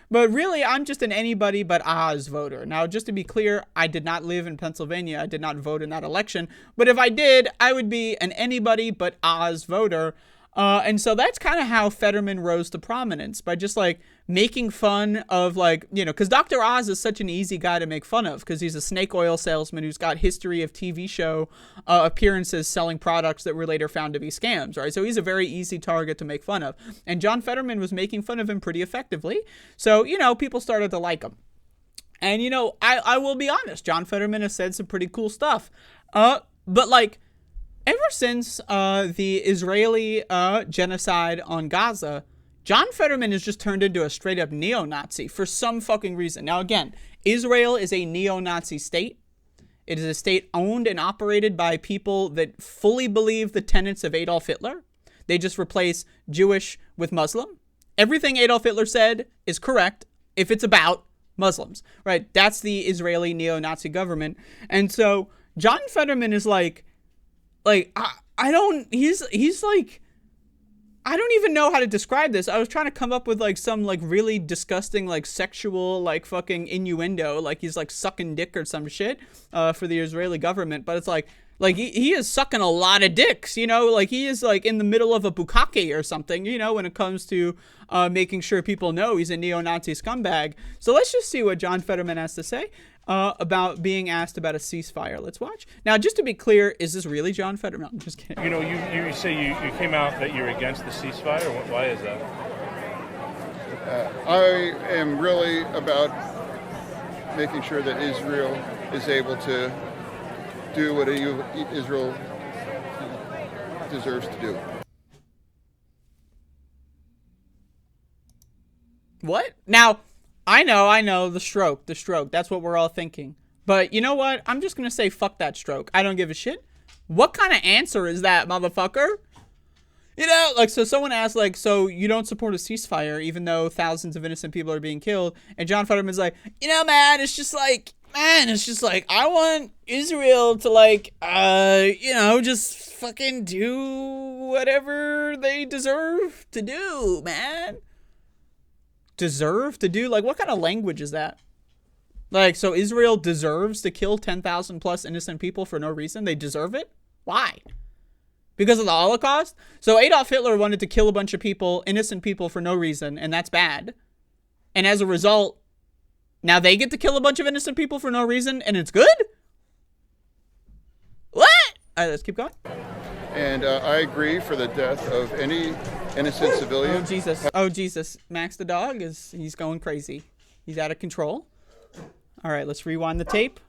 Speaker 1: But really, I'm just an anybody but Oz voter. Now, just to be clear, I did not live in Pennsylvania. I did not vote in that election. But if I did, I would be an anybody but Oz voter. And so that's kind of how Fetterman rose to prominence, by just like making fun of because Dr. Oz is such an easy guy to make fun of because he's a snake oil salesman who's got history of TV show appearances selling products that were later found to be scams, right? So he's a very easy target to make fun of. And John Fetterman was making fun of him pretty effectively. So, people started to like him. And, I will be honest, John Fetterman has said some pretty cool stuff. But ever since the Israeli genocide on Gaza, John Fetterman has just turned into a straight-up neo-Nazi for some fucking reason. Now, again, Israel is a neo-Nazi state. It is a state owned and operated by people that fully believe the tenets of Adolf Hitler. They just replace Jewish with Muslim. Everything Adolf Hitler said is correct if it's about Muslims, right? That's the Israeli neo-Nazi government. And so John Fetterman is I don't even know how to describe this. I was trying to come up with some really disgusting sexual fucking innuendo, he's sucking dick or some shit for the Israeli government, but it's he is sucking a lot of dicks, he is in the middle of a bukkake or something, when it comes to making sure people know he's a neo-Nazi scumbag. So let's just see what John Fetterman has to say about being asked about a ceasefire. Let's watch. Now, just to be clear, is this really John Fetterman? I'm just kidding.
Speaker 6: You say you came out that you're against the ceasefire. Why is that?
Speaker 7: I am really about making sure that Israel is able to do what Israel deserves to do.
Speaker 1: What? Now, I know, the stroke. That's what we're all thinking. But you know what? I'm just going to say fuck that stroke. I don't give a shit. What kind of answer is that, motherfucker? So someone asked, so you don't support a ceasefire even though thousands of innocent people are being killed? And John Fetterman's like, man, it's just I want Israel to just fucking do whatever they deserve to do, man. Deserve to do? What kind of language is that? So Israel deserves to kill 10,000 plus innocent people for no reason? They deserve it? Why? Because of the Holocaust? So Adolf Hitler wanted to kill a bunch of people, innocent people, for no reason, and that's bad. And as a result, now they get to kill a bunch of innocent people for no reason, and it's good? What? All right, let's keep going.
Speaker 7: And I agree for the death of any innocent civilian.
Speaker 1: Oh, Jesus. Oh, Jesus. Max the dog, he's going crazy. He's out of control. All right, let's rewind the tape.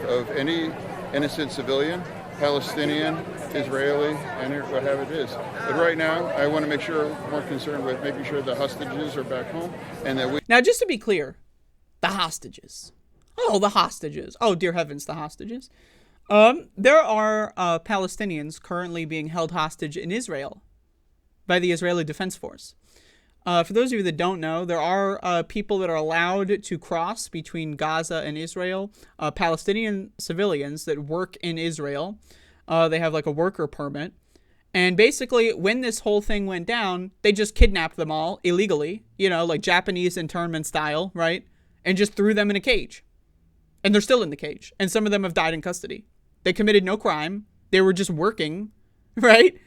Speaker 7: Of any innocent civilian, Palestinian, Israeli, and whatever it is. But right now, I want to make sure we're more concerned with making sure the hostages are back home and that we...
Speaker 1: Now, just to be clear, the hostages. Oh, the hostages. Oh, dear heavens, the hostages. There are Palestinians currently being held hostage in Israel by the Israeli Defense Force. For those of you that don't know, there are people that are allowed to cross between Gaza and Israel, Palestinian civilians that work in Israel. They have like a worker permit. And basically, when this whole thing went down, they just kidnapped them all illegally, you know, like Japanese internment style, right? And just threw them in a cage. And they're still in the cage. And some of them have died in custody. They committed no crime. They were just working, right?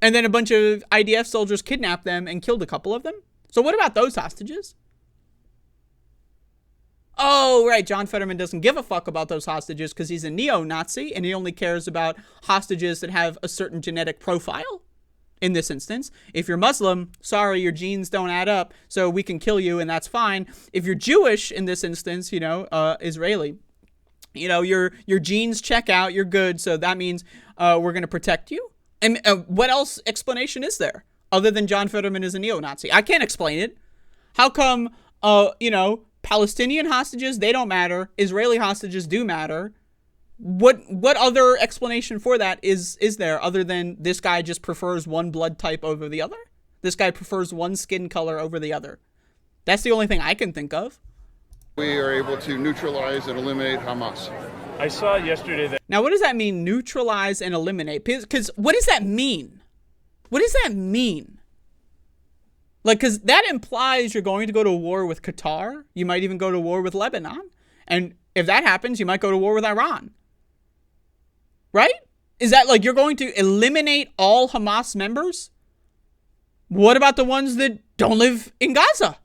Speaker 1: And then a bunch of IDF soldiers kidnapped them and killed a couple of them. So what about those hostages? Oh, right. John Fetterman doesn't give a fuck about those hostages because he's a neo-Nazi and he only cares about hostages that have a certain genetic profile. In this instance, if you're Muslim, sorry, your genes don't add up, so we can kill you and that's fine. If you're Jewish in this instance, you know, Israeli, you know, your genes check out, you're good, so that means we're going to protect you. And what else explanation is there other than John Fetterman is a neo-Nazi? I can't explain it. How come, you know, Palestinian hostages, they don't matter. Israeli hostages do matter. What other explanation for that is there other than this guy just prefers one blood type over the other? This guy prefers one skin color over the other. That's the only thing I can think of.
Speaker 7: We are able to neutralize and eliminate Hamas.
Speaker 6: I saw yesterday that...
Speaker 1: Now, what does that mean, neutralize and eliminate? Because what does that mean? What does that mean? Like, because that implies you're going to go to war with Qatar. You might even go to war with Lebanon. And if that happens, you might go to war with Iran. Right? Is that like you're going to eliminate all Hamas members? What about the ones that don't live in Gaza?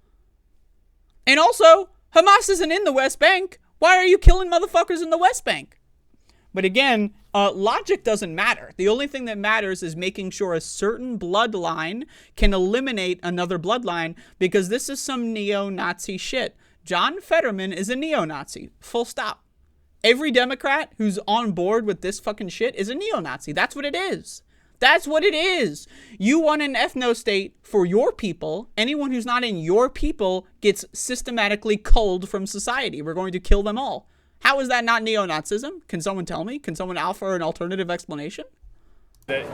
Speaker 1: And also, Hamas isn't in the West Bank. Why are you killing motherfuckers in the West Bank? But again, logic doesn't matter. The only thing that matters is making sure a certain bloodline can eliminate another bloodline because this is some neo-Nazi shit. John Fetterman is a neo-Nazi. Full stop. Every Democrat who's on board with this fucking shit is a neo-Nazi. That's what it is. That's what it is. You want an ethno-state for your people. Anyone who's not in your people gets systematically culled from society. We're going to kill them all. How is that not neo-Nazism? Can someone tell me? Can someone offer an alternative explanation?
Speaker 6: That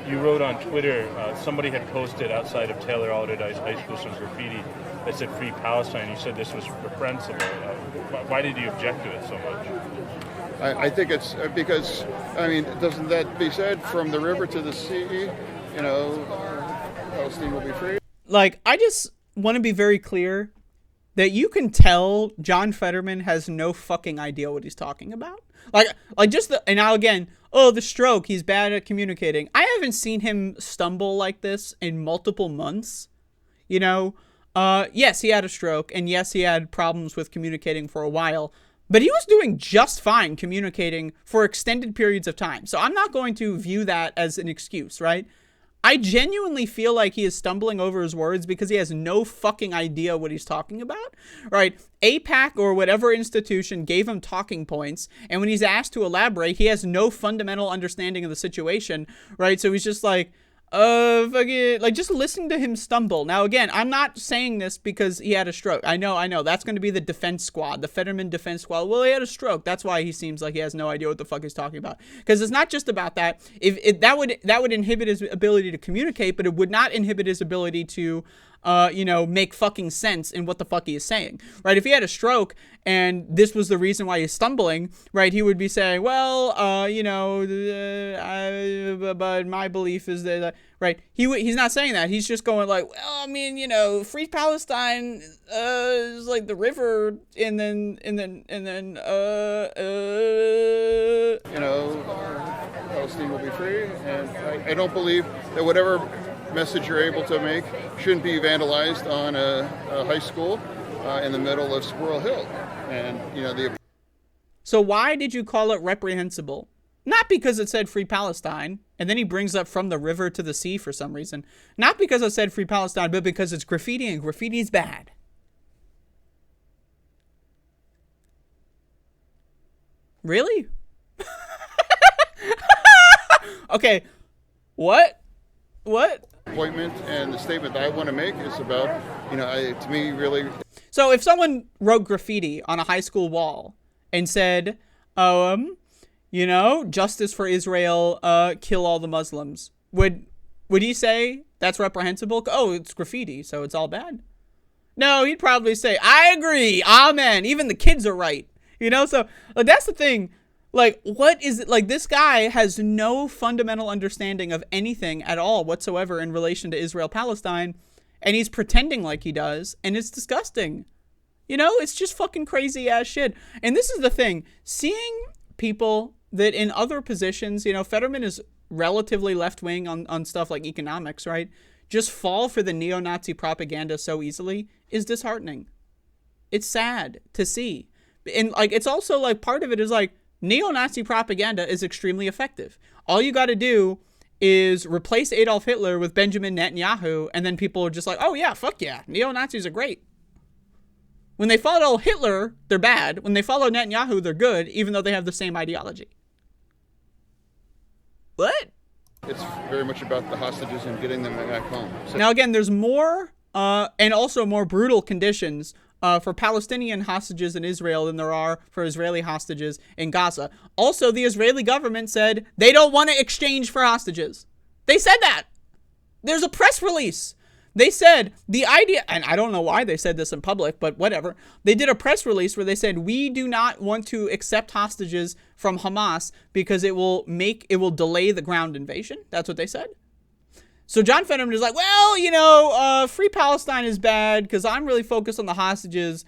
Speaker 6: you wrote on Twitter, somebody had posted outside of Taylor Alderdice High School some graffiti that said Free Palestine. You said this was reprehensible. Why did you object to it so much?
Speaker 7: I think it's because, I mean, doesn't that be said, from the river to the sea, you know, Palestine will be free?
Speaker 1: Like, I just want to be very clear that you can tell John Fetterman has no fucking idea what he's talking about. Like just and now again, oh, the stroke, he's bad at communicating. I haven't seen him stumble like this in multiple months. You know, yes, he had a stroke, and yes, he had problems with communicating for a while, but he was doing just fine communicating for extended periods of time. So I'm not going to view that as an excuse, right? I genuinely feel like he is stumbling over his words because he has no fucking idea what he's talking about, right? AIPAC or whatever institution gave him talking points, and when he's asked to elaborate, he has no fundamental understanding of the situation, right? So he's just like, fucking, like, just listen to him stumble. Now, again, I'm not saying this because he had a stroke. I know. That's going to be the defense squad, the Fetterman defense squad. Well, he had a stroke. That's why he seems like he has no idea what the fuck he's talking about. Because it's not just about that. That would inhibit his ability to communicate, but it would not inhibit his ability to, you know, make fucking sense in what the fuck he is saying, right? If he had a stroke and this was the reason why he's stumbling, right, he would be saying, well, you know, but my belief is that, right? He's not saying that. He's just going like, well, I mean, you know, Free Palestine is like the river, and then you
Speaker 7: know, Palestine will be free, and I don't believe that whatever message you're able to make shouldn't be vandalized on a high school in the middle of Squirrel Hill. And, you know, So
Speaker 1: why did you call it reprehensible? Not because it said Free Palestine, and then he brings up From the River to the Sea for some reason. Not because it said Free Palestine, but because it's graffiti, and graffiti's bad. Really? Okay. What?
Speaker 7: Appointment, and the statement that I want to make is about, to me, really.
Speaker 1: So if someone wrote graffiti on a high school wall and said, justice for Israel, kill all the Muslims, would he say that's reprehensible? Oh, it's graffiti, so it's all bad. No, he'd probably say, I agree, amen, even the kids are right. So that's the thing. Like, what is it? Like, this guy has no fundamental understanding of anything at all whatsoever in relation to Israel-Palestine, and he's pretending like he does, and it's disgusting. It's just fucking crazy ass shit. And this is the thing. Seeing people that in other positions, Fetterman is relatively left-wing on stuff like economics, right? Just fall for the neo-Nazi propaganda so easily is disheartening. It's sad to see. And, it's also, part of it is, neo-Nazi propaganda is extremely effective. All you got to do is replace Adolf Hitler with Benjamin Netanyahu, and then people are just like, oh yeah, fuck yeah, neo-Nazis are great. When they follow Hitler, they're bad. When they follow Netanyahu, they're good, even though they have the same ideology. What?
Speaker 7: It's very much about the hostages and getting them back home.
Speaker 1: Now again, there's more, and also more brutal conditions for Palestinian hostages in Israel than there are for Israeli hostages in Gaza. Also, the Israeli government said they don't want to exchange for hostages. They said that. There's a press release. They said the idea, and I don't know why they said this in public, but whatever. They did a press release where they said, we do not want to accept hostages from Hamas because it will delay the ground invasion. That's what they said. So John Fetterman is like, well, Free Palestine is bad because I'm really focused on the hostages,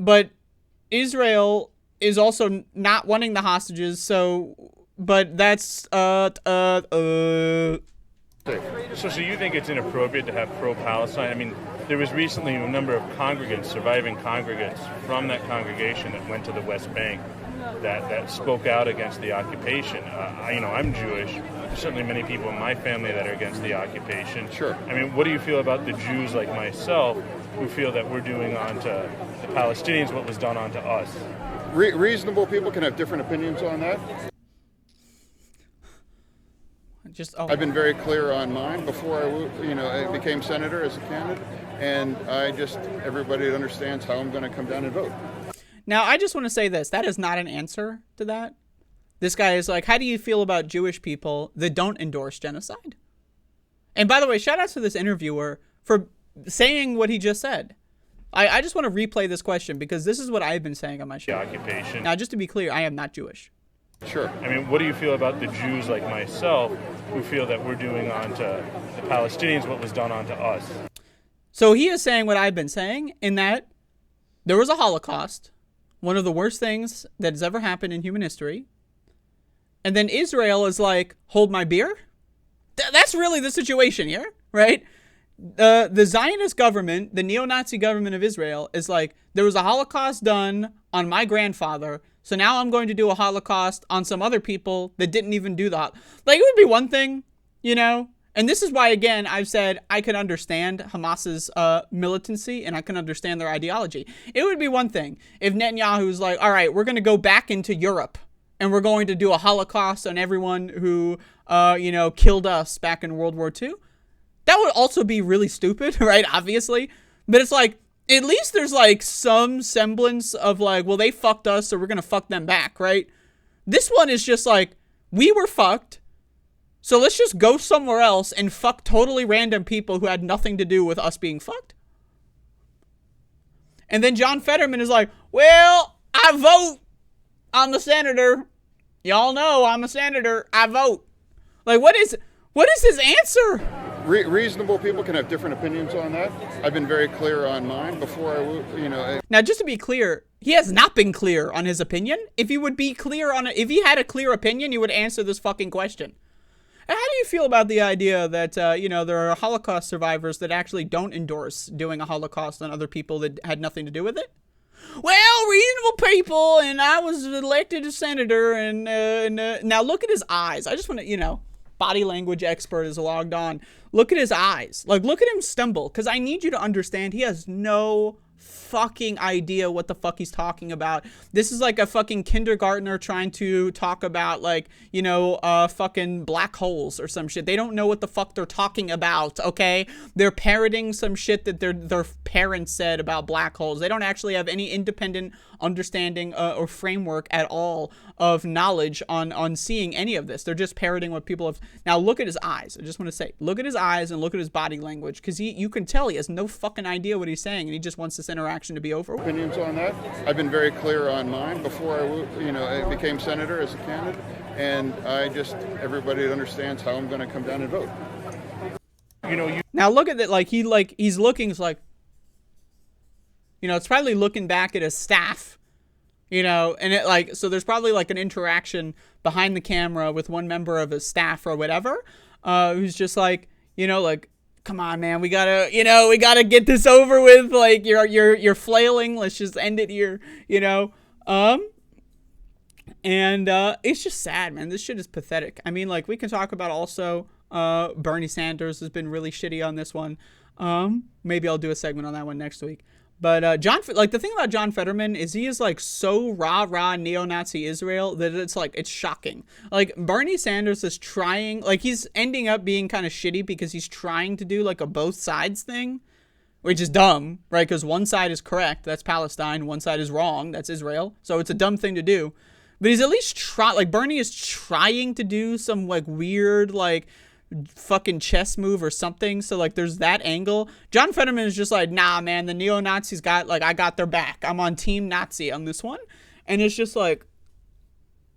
Speaker 1: but Israel is also not wanting the hostages. But that's So
Speaker 6: you think it's inappropriate to have pro-Palestine? I mean, there was recently a number of surviving congregants from that congregation that went to the West Bank that spoke out against the occupation. I'm Jewish. There's certainly many people in my family that are against the occupation.
Speaker 7: Sure.
Speaker 6: I mean, what do you feel about the Jews like myself who feel that we're doing onto the Palestinians what was done onto us?
Speaker 7: Reasonable people can have different opinions on that. I've been very clear on mine before I became senator as a candidate, and everybody understands how I'm going to come down and vote.
Speaker 1: Now, I just want to say this. That is not an answer to that. This guy is like, how do you feel about Jewish people that don't endorse genocide? And by the way, shout out to this interviewer for saying what he just said. I just want to replay this question because this is what I've been saying on my show.
Speaker 6: The occupation.
Speaker 1: Now, just to be clear, I am not Jewish.
Speaker 6: Sure. I mean, what do you feel about the Jews like myself who feel that we're doing onto the Palestinians what was done onto us?
Speaker 1: So he is saying what I've been saying in that there was a Holocaust, one of the worst things that has ever happened in human history. And then Israel is like, hold my beer? That's really the situation here, right? The Zionist government, the neo-Nazi government of Israel, is like, there was a Holocaust done on my grandfather, so now I'm going to do a Holocaust on some other people that didn't even do that. Like, it would be one thing, and this is why, again, I've said I can understand Hamas's militancy and I can understand their ideology. It would be one thing if Netanyahu's like, all right, we're going to go back into Europe and we're going to do a Holocaust on everyone who, killed us back in World War II. That would also be really stupid, right? Obviously. But it's like, at least there's some semblance of well, they fucked us, so we're going to fuck them back, right? This one is just we were fucked. So let's just go somewhere else and fuck totally random people who had nothing to do with us being fucked. And then John Fetterman is like, well, I vote. I'm a senator. Y'all know I'm a senator. I vote. What is his answer?
Speaker 7: Reasonable people can have different opinions on that. I've been very clear on mine before
Speaker 1: Now, just to be clear, he has not been clear on his opinion. If he would be clear on it, if he had a clear opinion, he would answer this fucking question. And how do you feel about the idea that, there are Holocaust survivors that actually don't endorse doing a Holocaust on other people that had nothing to do with it? well, reasonable people, and I was elected a senator, and now look at his eyes. I just want to, body language expert is logged on. Look at his eyes. Like, look at him stumble, because I need you to understand he has no fucking idea what the fuck he's talking about. This is like a fucking kindergartner trying to talk about, like, fucking black holes or some shit. They don't know what the fuck they're talking about, okay? They're parroting some shit that their parents said about black holes. They don't actually have any independent understanding or framework at all of knowledge on seeing any of this. They're just parroting what people have. Now look at his eyes. I just want to say, look at his eyes and look at his body language, because you can tell he has no fucking idea what he's saying, and he just wants this interaction to be over.
Speaker 7: Opinions on that? I've been very clear on mine before I became senator as a candidate, and everybody understands how I'm going to come down and vote.
Speaker 1: Now look at that. He's looking. It's like, it's probably looking back at his staff, and so there's probably like an interaction behind the camera with one member of his staff or whatever, who's just like, come on, man, we gotta get this over with. Like, you're flailing. Let's just end it here, and it's just sad, man. This shit is pathetic. I mean, like, we can talk about also, Bernie Sanders has been really shitty on this one. Maybe I'll do a segment on that one next week. But the thing about John Fetterman is he is like so rah-rah neo-Nazi Israel that it's shocking. Like, Bernie Sanders is trying, like, he's ending up being kind of shitty because he's trying to do like a both sides thing, which is dumb, right? Because one side is correct, that's Palestine. One side is wrong, that's Israel. So it's a dumb thing to do. But he's at least Bernie is trying to do some like weird, like, fucking chess move or something. So like there's that angle. John Fetterman is just like, nah, man, the neo-Nazis I got their back. I'm on team Nazi on this one. And it's just like,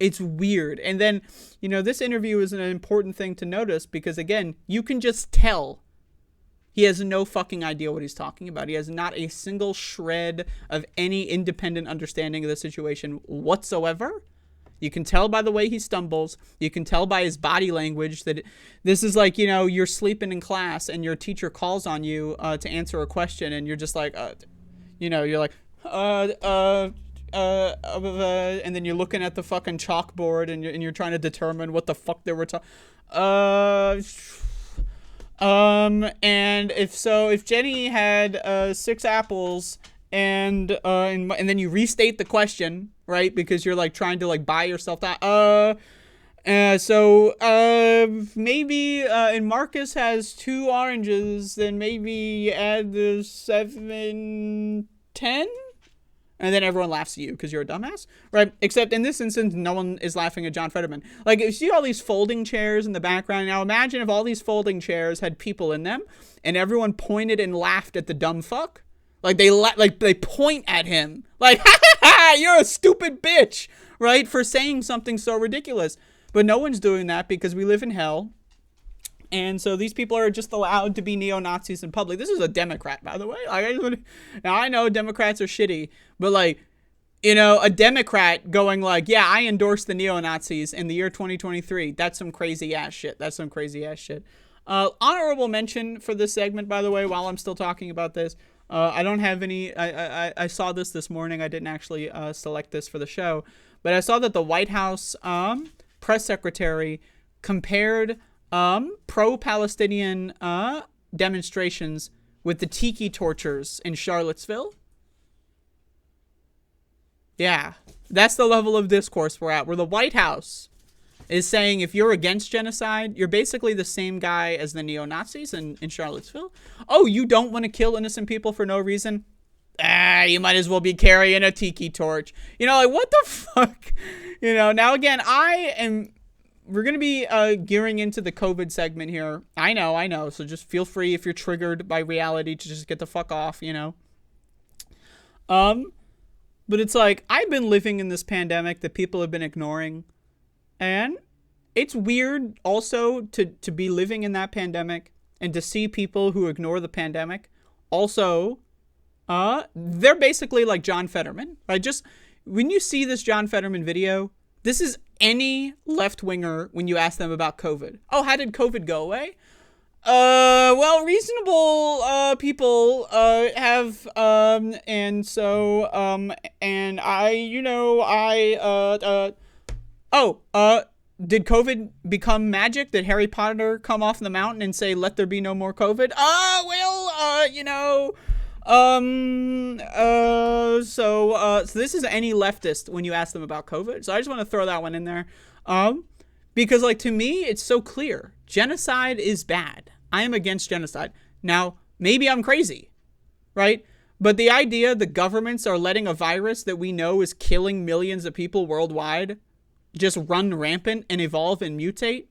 Speaker 1: it's weird. And then, this interview is an important thing to notice because, again, you can just tell he has no fucking idea what he's talking about. He has not a single shred of any independent understanding of the situation whatsoever. You can tell by the way he stumbles. You can tell by his body language that this is like, you're sleeping in class and your teacher calls on you to answer a question, and you're just like, you're like, and then you're looking at the fucking chalkboard and you're trying to determine what the fuck they were talking. And if Jenny had 6 apples and then you restate the question, right? Because you're like trying to like buy yourself that. Maybe and Marcus has 2 oranges, then maybe you add the 7, 10, and then everyone laughs at you because you're a dumbass, right? Except in this instance, no one is laughing at John Fetterman. Like, you see all these folding chairs in the background. Now imagine if all these folding chairs had people in them, and everyone pointed and laughed at the dumb fuck. Like, they point at him. Like, ha ha ha, you're a stupid bitch, right? For saying something so ridiculous. But no one's doing that because we live in hell. And so these people are just allowed to be neo-Nazis in public. This is a Democrat, by the way. Now, I know Democrats are shitty, but like, a Democrat going like, yeah, I endorse the neo-Nazis in the year 2023. That's some crazy ass shit. Honorable mention for this segment, by the way, while I'm still talking about this. I don't have any, I saw this morning. I didn't actually select this for the show, but I saw that the White House press secretary compared pro-Palestinian demonstrations with the tiki tortures in Charlottesville. Yeah, that's the level of discourse we're at, where the White House is saying if you're against genocide, you're basically the same guy as the neo-Nazis in Charlottesville. Oh, you don't want to kill innocent people for no reason? You might as well be carrying a tiki torch. Like, what the fuck? Now again, we're going to be gearing into the COVID segment here. I know. So just feel free, if you're triggered by reality, to just get the fuck off, But it's like, I've been living in this pandemic that people have been ignoring. And it's weird also to be living in that pandemic and to see people who ignore the pandemic. Also, they're basically like John Fetterman, right? Just when you see this John Fetterman video, this is any left-winger when you ask them about COVID. Oh, how did COVID go away? Well, reasonable people have and so and I, did COVID become magic? Did Harry Potter come off the mountain and say, "Let there be no more COVID"? So this is any leftist when you ask them about COVID. So I just want to throw that one in there. Because, like, to me, it's so clear. Genocide is bad. I am against genocide. Now, maybe I'm crazy, right? But the idea the governments are letting a virus that we know is killing millions of people worldwide just run rampant and evolve and mutate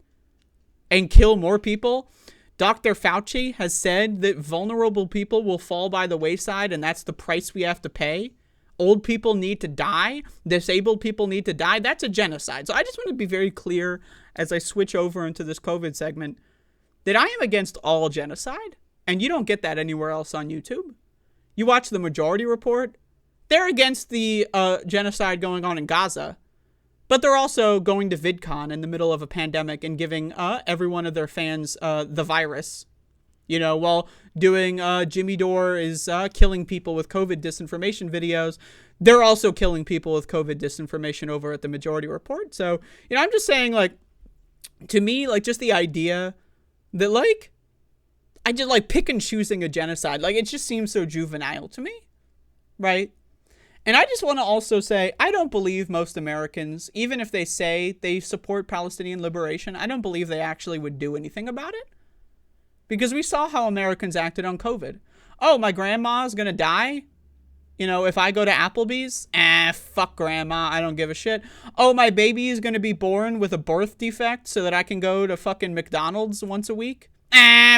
Speaker 1: and kill more people. Dr. Fauci has said that vulnerable people will fall by the wayside, and that's the price we have to pay. Old people need to die. Disabled people need to die. That's a genocide. So I just want to be very clear as I switch over into this COVID segment that I am against all genocide. And you don't get that anywhere else on YouTube. You watch the Majority Report. They're against the genocide going on in Gaza. But they're also going to VidCon in the middle of a pandemic and giving every one of their fans the virus. While doing Jimmy Dore is killing people with COVID disinformation videos, they're also killing people with COVID disinformation over at the Majority Report. So, I'm just saying, like, to me, like, just the idea that, like, I just, like, pick and choosing a genocide. Like, it just seems so juvenile to me, right? And I just want to also say, I don't believe most Americans, even if they say they support Palestinian liberation, I don't believe they actually would do anything about it. Because we saw how Americans acted on COVID. Oh, my grandma's going to die? If I go to Applebee's? Fuck grandma. I don't give a shit. Oh, my baby is going to be born with a birth defect so that I can go to fucking McDonald's once a week?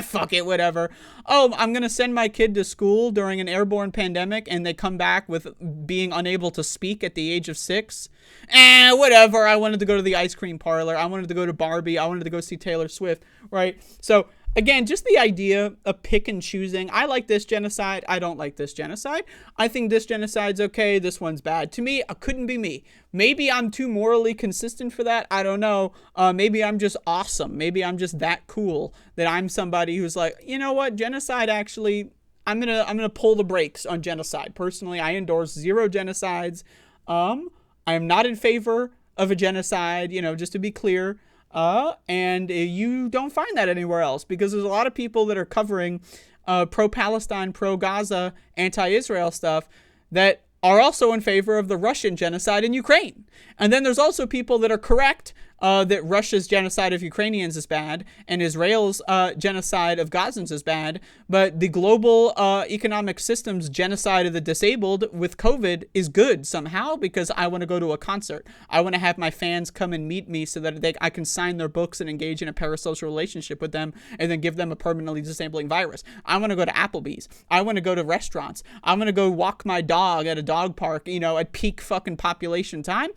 Speaker 1: Fuck it, whatever. Oh, I'm going to send my kid to school during an airborne pandemic and they come back with being unable to speak at the age of 6? Whatever. I wanted to go to the ice cream parlor. I wanted to go to Barbie. I wanted to go see Taylor Swift, right? So, again, just the idea of pick and choosing. I like this genocide. I don't like this genocide. I think this genocide's okay. This one's bad. To me, it couldn't be me. Maybe I'm too morally consistent for that. I don't know. Maybe I'm just awesome. Maybe I'm just that cool that I'm somebody who's like, you know what? Genocide actually, I'm gonna pull the brakes on genocide. Personally, I endorse 0 genocides. I am not in favor of a genocide, just to be clear. And you don't find that anywhere else because there's a lot of people that are covering pro-Palestine, pro-Gaza, anti-Israel stuff that are also in favor of the Russian genocide in Ukraine. And then there's also people that are correct that Russia's genocide of Ukrainians is bad and Israel's genocide of Gazans is bad, but the global economic system's genocide of the disabled with COVID is good somehow because I want to go to a concert. I want to have my fans come and meet me so that I can sign their books and engage in a parasocial relationship with them and then give them a permanently disabling virus. I want to go to Applebee's. I want to go to restaurants. I want to go walk my dog at a dog park, at peak fucking population time.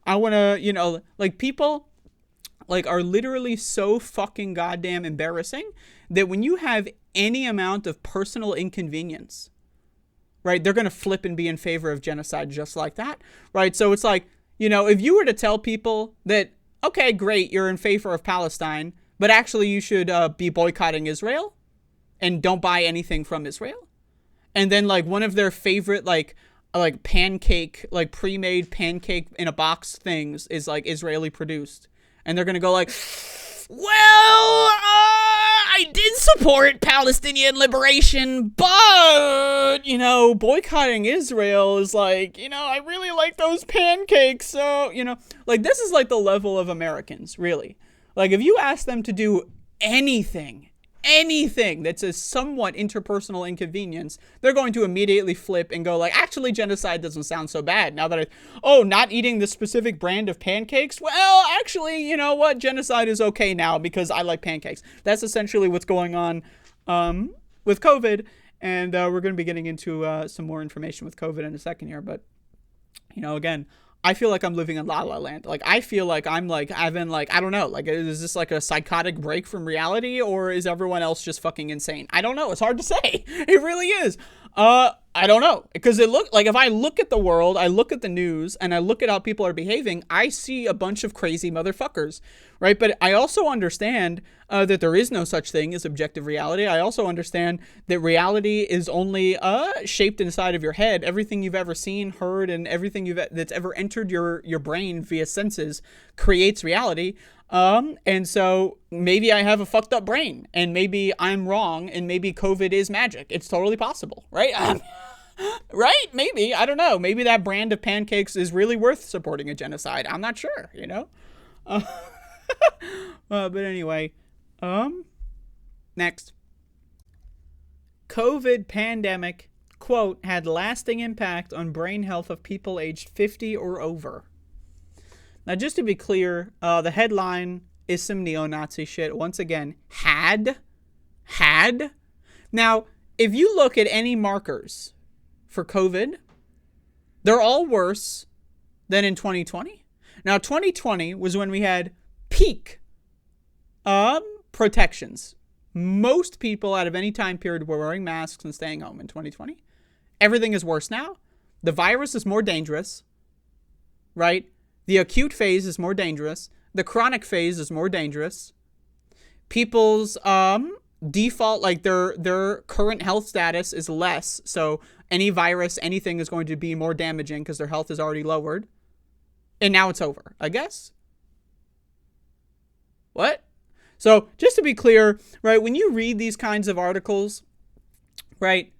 Speaker 1: I want to, like people like are literally so fucking goddamn embarrassing that when you have any amount of personal inconvenience, right, they're going to flip and be in favor of genocide just like that, right? So it's like, if you were to tell people that, okay, great, you're in favor of Palestine, but actually you should be boycotting Israel and don't buy anything from Israel. And then like one of their favorite like pancake, like pre-made pancake in a box things is like Israeli produced. And they're going to go like, well, I did support Palestinian liberation, but, boycotting Israel is like, I really like those pancakes. So, like this is like the level of Americans, really. Like if you ask them to do anything that's a somewhat interpersonal inconvenience, they're going to immediately flip and go like, actually, genocide doesn't sound so bad. Now that not eating this specific brand of pancakes. Well, actually, you know what? Genocide is okay now because I like pancakes. That's essentially what's going on with COVID. And we're going to be getting into some more information with COVID in a second here. But, again, I feel like I'm living in La La Land. Like, I feel like I'm like having like, I don't know, like, is this like a psychotic break from reality or is everyone else just fucking insane? I don't know. It's hard to say. It really is. I don't know, because it look like, if I look at the world, I look at the news, and I look at how people are behaving, I see a bunch of crazy motherfuckers, right? But I also understand that there is no such thing as objective reality. I also understand that reality is only shaped inside of your head. Everything you've ever seen, heard, and everything that's ever entered your brain via senses creates reality. And so maybe I have a fucked up brain, and maybe I'm wrong, and maybe COVID is magic. It's totally possible, right? Right? Maybe. I don't know. Maybe that brand of pancakes is really worth supporting a genocide. I'm not sure, you know? But anyway, next. COVID pandemic, quote, had lasting impact on brain health of people aged 50 or over. Now, just to be clear, the headline is some neo-Nazi shit. Once again, had. Now, if you look at any markers for COVID, they're all worse than in 2020. Now, 2020 was when we had peak protections. Most people out of any time period were wearing masks and staying home in 2020. Everything is worse now. The virus is more dangerous, right? The acute phase is more dangerous. The chronic phase is more dangerous. People's default, like their current health status is less. So any virus, anything is going to be more damaging because their health is already lowered. And now it's over, I guess. What? So just to be clear, right, when you read these kinds of articles, right,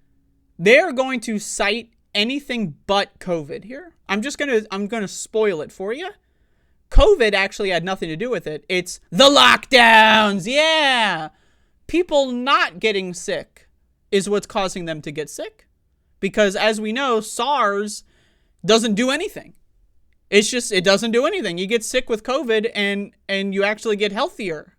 Speaker 1: they're going to cite anything but COVID here. I'm going to spoil it for you. COVID actually had nothing to do with it. It's the lockdowns. Yeah. People not getting sick is what's causing them to get sick. Because as we know, SARS doesn't do anything. It doesn't do anything. You get sick with COVID and you actually get healthier,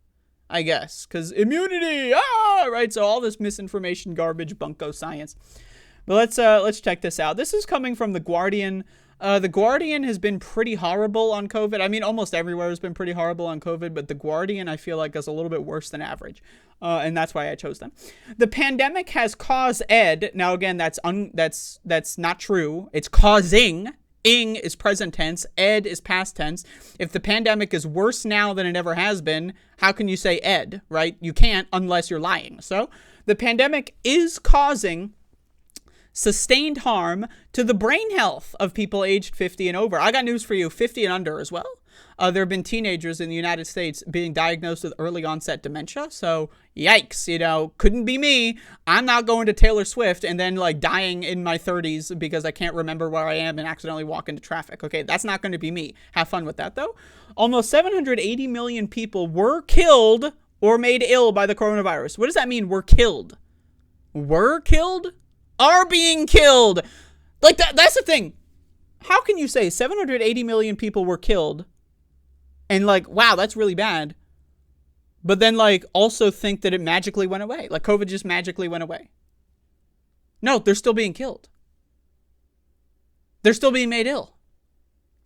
Speaker 1: I guess. Because immunity, right? So all this misinformation, garbage, bunko science. But let's check this out. This is coming from The Guardian. The Guardian has been pretty horrible on COVID. I mean, almost everywhere has been pretty horrible on COVID, but The Guardian, I feel like, is a little bit worse than average. And that's why I chose them. The pandemic has caused now again, that's not true. It's causing. Ing is present tense. Ed is past tense. If the pandemic is worse now than it ever has been, how can you say ed, right? You can't unless you're lying. So the pandemic is causing sustained harm to the brain health of people aged 50 and over. I got news for you, 50 and under as well. There have been teenagers in the United States being diagnosed with early onset dementia. So yikes, couldn't be me. I'm not going to Taylor Swift and then like dying in my 30s because I can't remember where I am and accidentally walk into traffic. Okay, that's not going to be me. Have fun with that though. Almost 780 million people were killed or made ill by the coronavirus. What does that mean? Were killed? Were killed? Are being killed. Like that's the thing. How can you say 780 million people were killed and like, wow, that's really bad, but then like also think that it magically went away? Like COVID just magically went away. No, they're still being killed. They're still being made ill.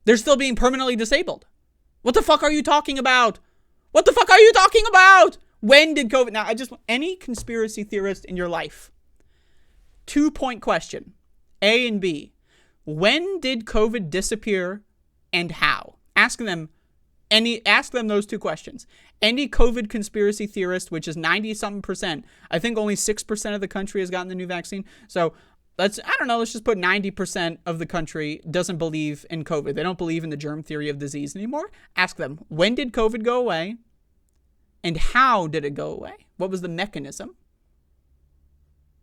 Speaker 1: They're still being permanently disabled. What the fuck are you talking about? What the fuck are you talking about? When did COVID? Now, any conspiracy theorist in your life, 2-point question, A and B. When did COVID disappear and how? Ask them those two questions. Any COVID conspiracy theorist, which is 90-something%, I think only 6% of the country has gotten the new vaccine. So let's just put 90% of the country doesn't believe in COVID. They don't believe in the germ theory of disease anymore. Ask them, when did COVID go away? And how did it go away? What was the mechanism?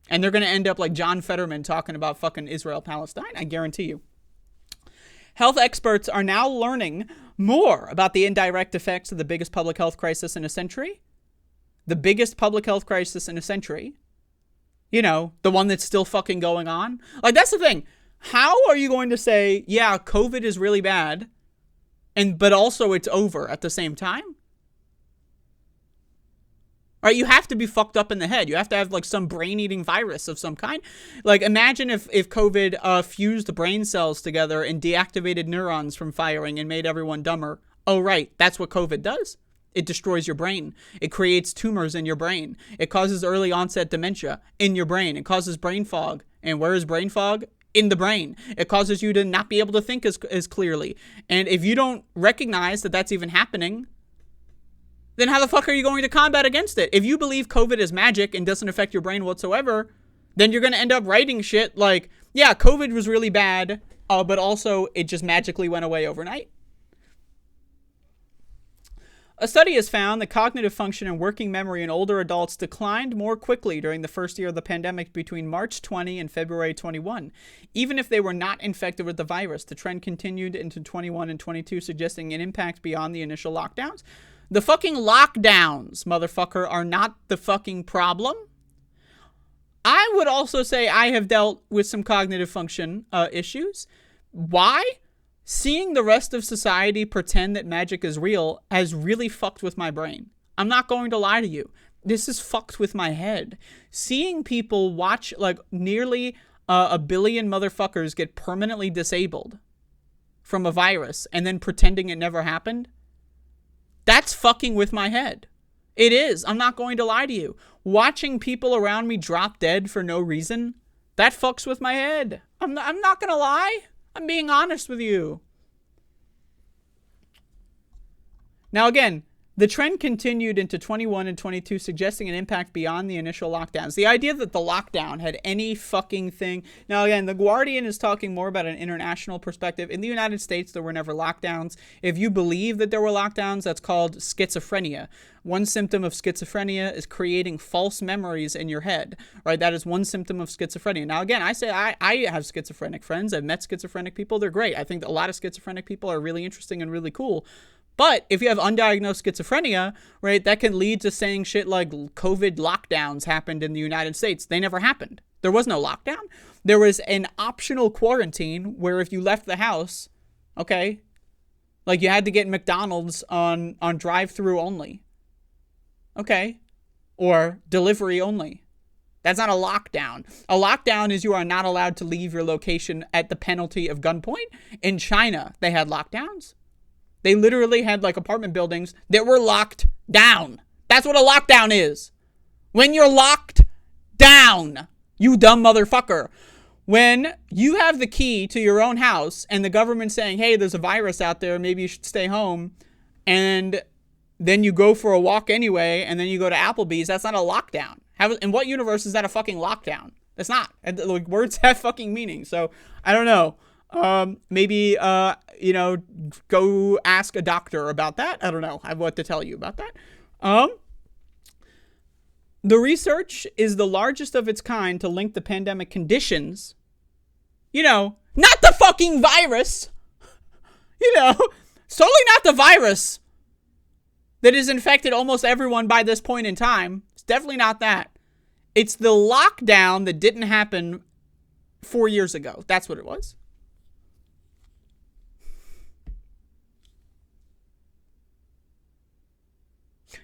Speaker 1: And they're going to end up like John Fetterman talking about fucking Israel-Palestine, I guarantee you. Health experts are now learning more about the indirect effects of the biggest public health crisis in a century. The biggest public health crisis in a century. The one that's still fucking going on. Like, that's the thing. How are you going to say, yeah, COVID is really bad, but also it's over at the same time? Right, you have to be fucked up in the head. You have to have like some brain-eating virus of some kind. Like imagine if COVID fused brain cells together and deactivated neurons from firing and made everyone dumber. Oh, right, that's what COVID does. It destroys your brain. It creates tumors in your brain. It causes early onset dementia in your brain. It causes brain fog And where is brain fog? In the brain. It causes you to not be able to think as clearly. And if you don't recognize that that's even happening, then how the fuck are you going to combat against it? If you believe COVID is magic and doesn't affect your brain whatsoever, then you're going to end up writing shit like, yeah, COVID was really bad, but also it just magically went away overnight. A study has found that cognitive function and working memory in older adults declined more quickly during the first year of the pandemic between March 20 and February 21. Even if they were not infected with the virus, the trend continued into 21 and 22, suggesting an impact beyond the initial lockdowns. The fucking lockdowns, motherfucker, are not the fucking problem. I would also say I have dealt with some cognitive function issues. Why? Seeing the rest of society pretend that magic is real has really fucked with my brain. I'm not going to lie to you. This is fucked with my head. Seeing people watch like nearly a billion motherfuckers get permanently disabled from a virus and then pretending it never happened, that's fucking with my head. It is. I'm not going to lie to you. Watching people around me drop dead for no reason, that fucks with my head. I'm not going to lie. I'm being honest with you. Now again, the trend continued into 21 and 22, suggesting an impact beyond the initial lockdowns. The idea that the lockdown had any fucking thing... Now again, The Guardian is talking more about an international perspective. In the United States, there were never lockdowns. If you believe that there were lockdowns, that's called schizophrenia. One symptom of schizophrenia is creating false memories in your head, right? That is one symptom of schizophrenia. Now again, I say I have schizophrenic friends. I've met schizophrenic people. They're great. I think that a lot of schizophrenic people are really interesting and really cool. But if you have undiagnosed schizophrenia, right, that can lead to saying shit like COVID lockdowns happened in the United States. They never happened. There was no lockdown. There was an optional quarantine where if you left the house, okay, like you had to get McDonald's on drive-through only. Okay. Or delivery only. That's not a lockdown. A lockdown is you are not allowed to leave your location at the penalty of gunpoint. In China, they had lockdowns. They literally had like apartment buildings that were locked down. That's what a lockdown is. When you're locked down, you dumb motherfucker. When you have the key to your own house and the government's saying, hey, there's a virus out there, maybe you should stay home, and then you go for a walk anyway, and then you go to Applebee's, that's not a lockdown. In what universe is that a fucking lockdown? It's not. Like, words have fucking meaning. So, I don't know. Maybe, go ask a doctor about that. I don't know. I have what to tell you about that. The research is the largest of its kind to link the pandemic conditions. Not the fucking virus. Solely not the virus that has infected almost everyone by this point in time. It's definitely not that. It's the lockdown that didn't happen 4 years ago. That's what it was.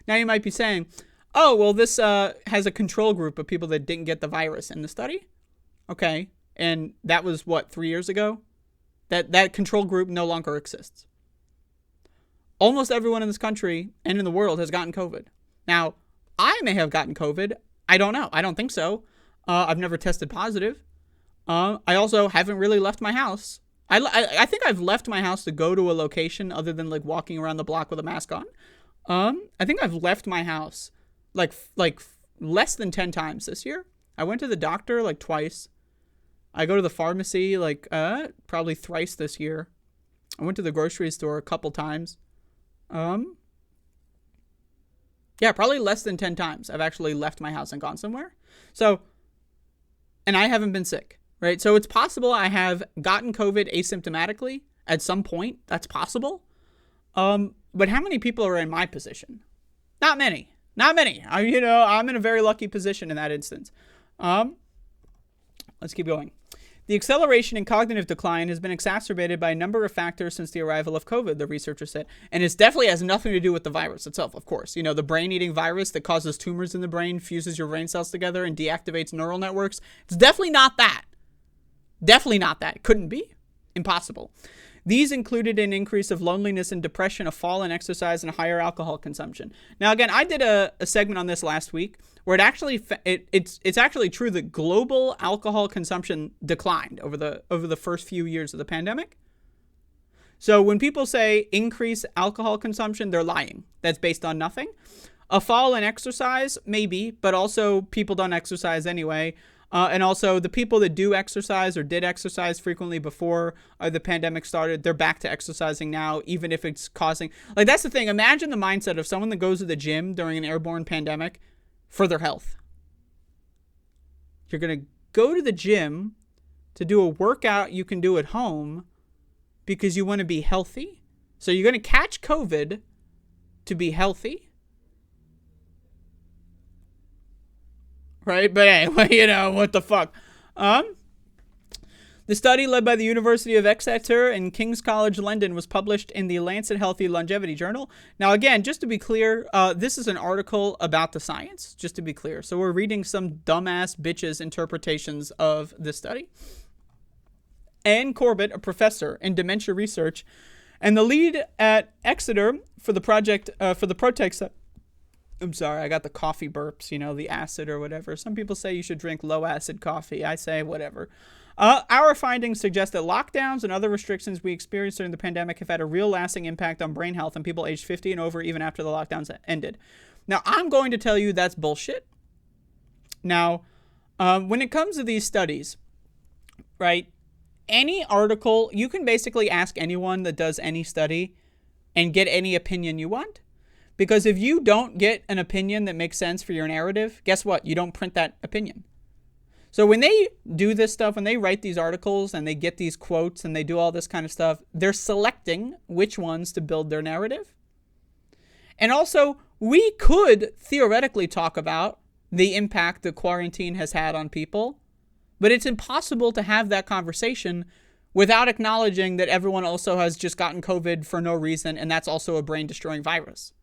Speaker 1: Now you might be saying, oh, well, this has a control group of people that didn't get the virus in the study. Okay. And that was, 3 years ago? That control group no longer exists. Almost everyone in this country and in the world has gotten COVID. Now, I may have gotten COVID. I don't know. I don't think so. I've never tested positive. I also haven't really left my house. I think I've left my house to go to a location other than like walking around the block with a mask on. I think I've left my house like less than 10 times this year. I went to the doctor like twice. I go to the pharmacy like probably thrice this year. I went to the grocery store a couple times. Yeah, probably less than 10 times I've actually left my house and gone somewhere. So, and I haven't been sick, right? So it's possible I have gotten COVID asymptomatically at some point. That's possible. But how many people are in my position? Not many. Not many. I'm in a very lucky position in that instance. Let's keep going. The acceleration in cognitive decline has been exacerbated by a number of factors since the arrival of COVID, the researcher said. And it definitely has nothing to do with the virus itself, of course. The brain-eating virus that causes tumors in the brain, fuses your brain cells together, and deactivates neural networks. It's definitely not that. Definitely not that. Couldn't be. Impossible. These included an increase of loneliness and depression, a fall in exercise, and higher alcohol consumption. Now, again, I did a segment on this last week where it's actually true that global alcohol consumption declined over the first few years of the pandemic. So when people say increase alcohol consumption, they're lying. That's based on nothing. A fall in exercise, maybe, but also people don't exercise anyway. And also the people that do exercise or did exercise frequently before the pandemic started, they're back to exercising now, even if it's causing... Like, that's the thing. Imagine the mindset of someone that goes to the gym during an airborne pandemic for their health. You're going to go to the gym to do a workout you can do at home because you want to be healthy. So you're going to catch COVID to be healthy. Right? But anyway, you know, what the fuck? The study led by the University of Exeter and King's College London was published in the Lancet Healthy Longevity Journal. Now, again, just to be clear, this is an article about the science, just to be clear. So we're reading some dumbass bitches' interpretations of this study. Anne Corbett, a professor in dementia research, and the lead at Exeter for the project, I'm sorry, I got the coffee burps, you know, the acid or whatever. Some people say you should drink low acid coffee. I say whatever. Our findings suggest that lockdowns and other restrictions we experienced during the pandemic have had a real lasting impact on brain health in people aged 50 and over, even after the lockdowns ended. Now, I'm going to tell you that's bullshit. Now, when it comes to these studies, right, any article, you can basically ask anyone that does any study and get any opinion you want. Because if you don't get an opinion that makes sense for your narrative, guess what? You don't print that opinion. So when they do this stuff, when they write these articles and they get these quotes and they do all this kind of stuff, they're selecting which ones to build their narrative. And also, we could theoretically talk about the impact that quarantine has had on people, but it's impossible to have that conversation without acknowledging that everyone also has just gotten COVID for no reason, and that's also a brain-destroying virus.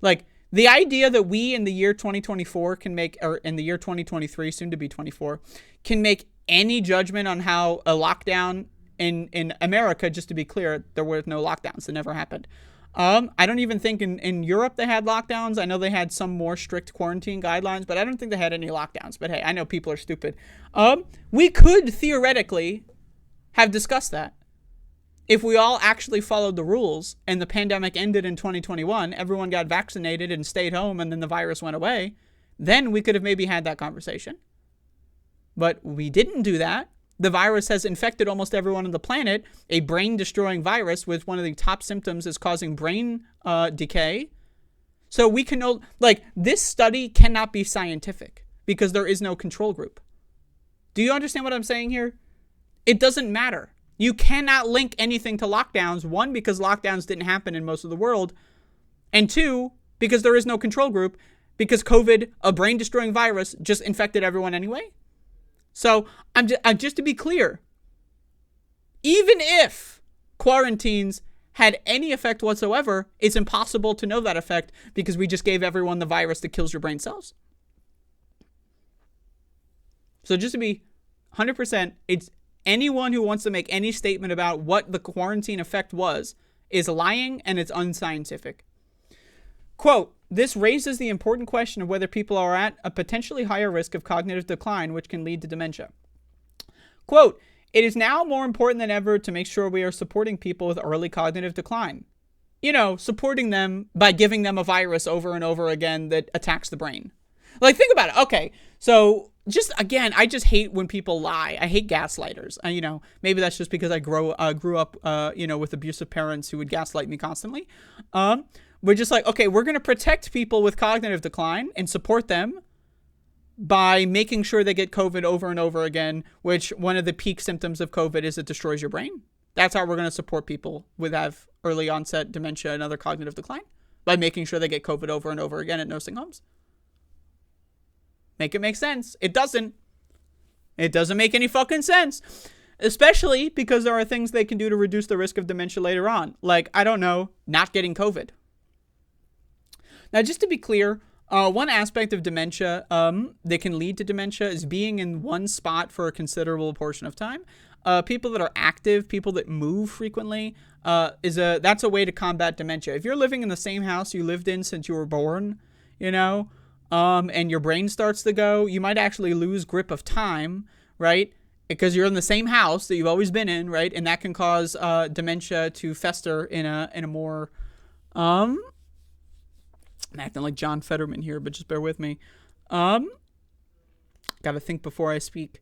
Speaker 1: Like, the idea that we in the year 2024 can make, or in the year 2023, soon to be 24, can make any judgment on how a lockdown in America, just to be clear, there were no lockdowns. It never happened. I don't even think in Europe they had lockdowns. I know they had some more strict quarantine guidelines, but I don't think they had any lockdowns. But hey, I know people are stupid. We could theoretically have discussed that. If we all actually followed the rules and the pandemic ended in 2021, everyone got vaccinated and stayed home and then the virus went away, then we could have maybe had that conversation. But we didn't do that. The virus has infected almost everyone on the planet. A brain-destroying virus with one of the top symptoms is causing brain decay. So we can know, like, this study cannot be scientific because there is no control group. Do you understand what I'm saying here? It doesn't matter. You cannot link anything to lockdowns. One, because lockdowns didn't happen in most of the world. And two, because there is no control group, because COVID, a brain-destroying virus, just infected everyone anyway. So, just to be clear, even if quarantines had any effect whatsoever, it's impossible to know that effect because we just gave everyone the virus that kills your brain cells. So just to be 100%, it's anyone who wants to make any statement about what the quarantine effect was is lying and it's unscientific. Quote, this raises the important question of whether people are at a potentially higher risk of cognitive decline, which can lead to dementia. Quote, it is now more important than ever to make sure we are supporting people with early cognitive decline. You know, supporting them by giving them a virus over and over again that attacks the brain. Like, think about it. Okay, so just, again, I just hate when people lie. I hate gaslighters. You know, maybe that's just because I grew up, you know, with abusive parents who would gaslight me constantly. We're just like, okay, we're going to protect people with cognitive decline and support them by making sure they get COVID over and over again, which one of the peak symptoms of COVID is it destroys your brain. That's how we're going to support people with have early onset dementia and other cognitive decline, by making sure they get COVID over and over again at nursing homes. Make it make sense. It doesn't. It doesn't make any fucking sense. Especially because there are things they can do to reduce the risk of dementia later on. Like, I don't know, not getting COVID. Now, just to be clear, one aspect of dementia that can lead to dementia is being in one spot for a considerable portion of time. people that are active, people that move frequently, that's a way to combat dementia. If you're living in the same house you lived in since you were born, and your brain starts to go, you might actually lose grip of time, right? Because you're in the same house that you've always been in, right? And that can cause dementia to fester in a more I'm acting like John Fetterman here, but just bear with me. Got to think before I speak.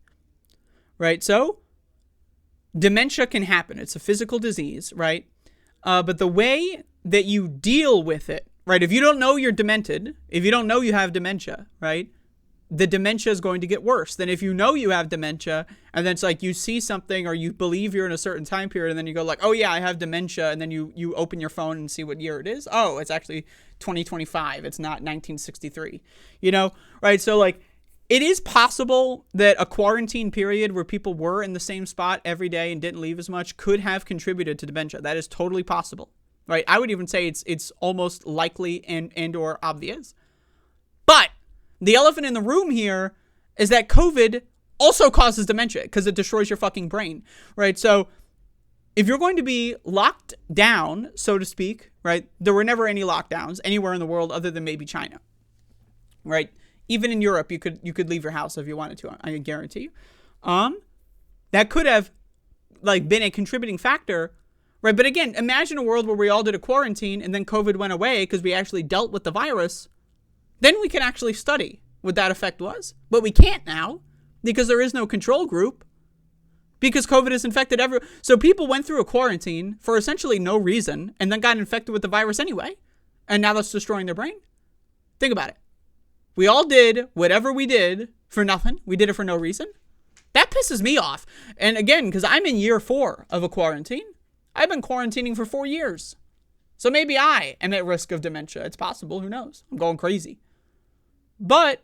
Speaker 1: Right? So, dementia can happen. It's a physical disease, right? But the way that you deal with it, right? If you don't know you're demented, if you don't know you have dementia, right? The dementia is going to get worse than if you know you have dementia, and then it's like you see something or you believe you're in a certain time period, and then you go like, oh yeah, I have dementia, and then you open your phone and see what year it is. Oh, it's actually 2025. It's not 1963. Right? So like, it is possible that a quarantine period where people were in the same spot every day and didn't leave as much could have contributed to dementia. That is totally possible, right? I would even say it's almost likely and or obvious. But the elephant in the room here is that COVID also causes dementia because it destroys your fucking brain, right? So if you're going to be locked down, so to speak, right? There were never any lockdowns anywhere in the world other than maybe China, right? Even in Europe, you could leave your house if you wanted to. I can guarantee you. That could have been a contributing factor, right? But again, imagine a world where we all did a quarantine and then COVID went away because we actually dealt with the virus. Then we can actually study what that effect was. But we can't now because there is no control group because COVID has infected everyone. So people went through a quarantine for essentially no reason and then got infected with the virus anyway. And now that's destroying their brain. Think about it. We all did whatever we did for nothing. We did it for no reason. That pisses me off. And again, because I'm in year 4 of a quarantine. I've been quarantining for 4 years. So maybe I am at risk of dementia. It's possible. Who knows? I'm going crazy. But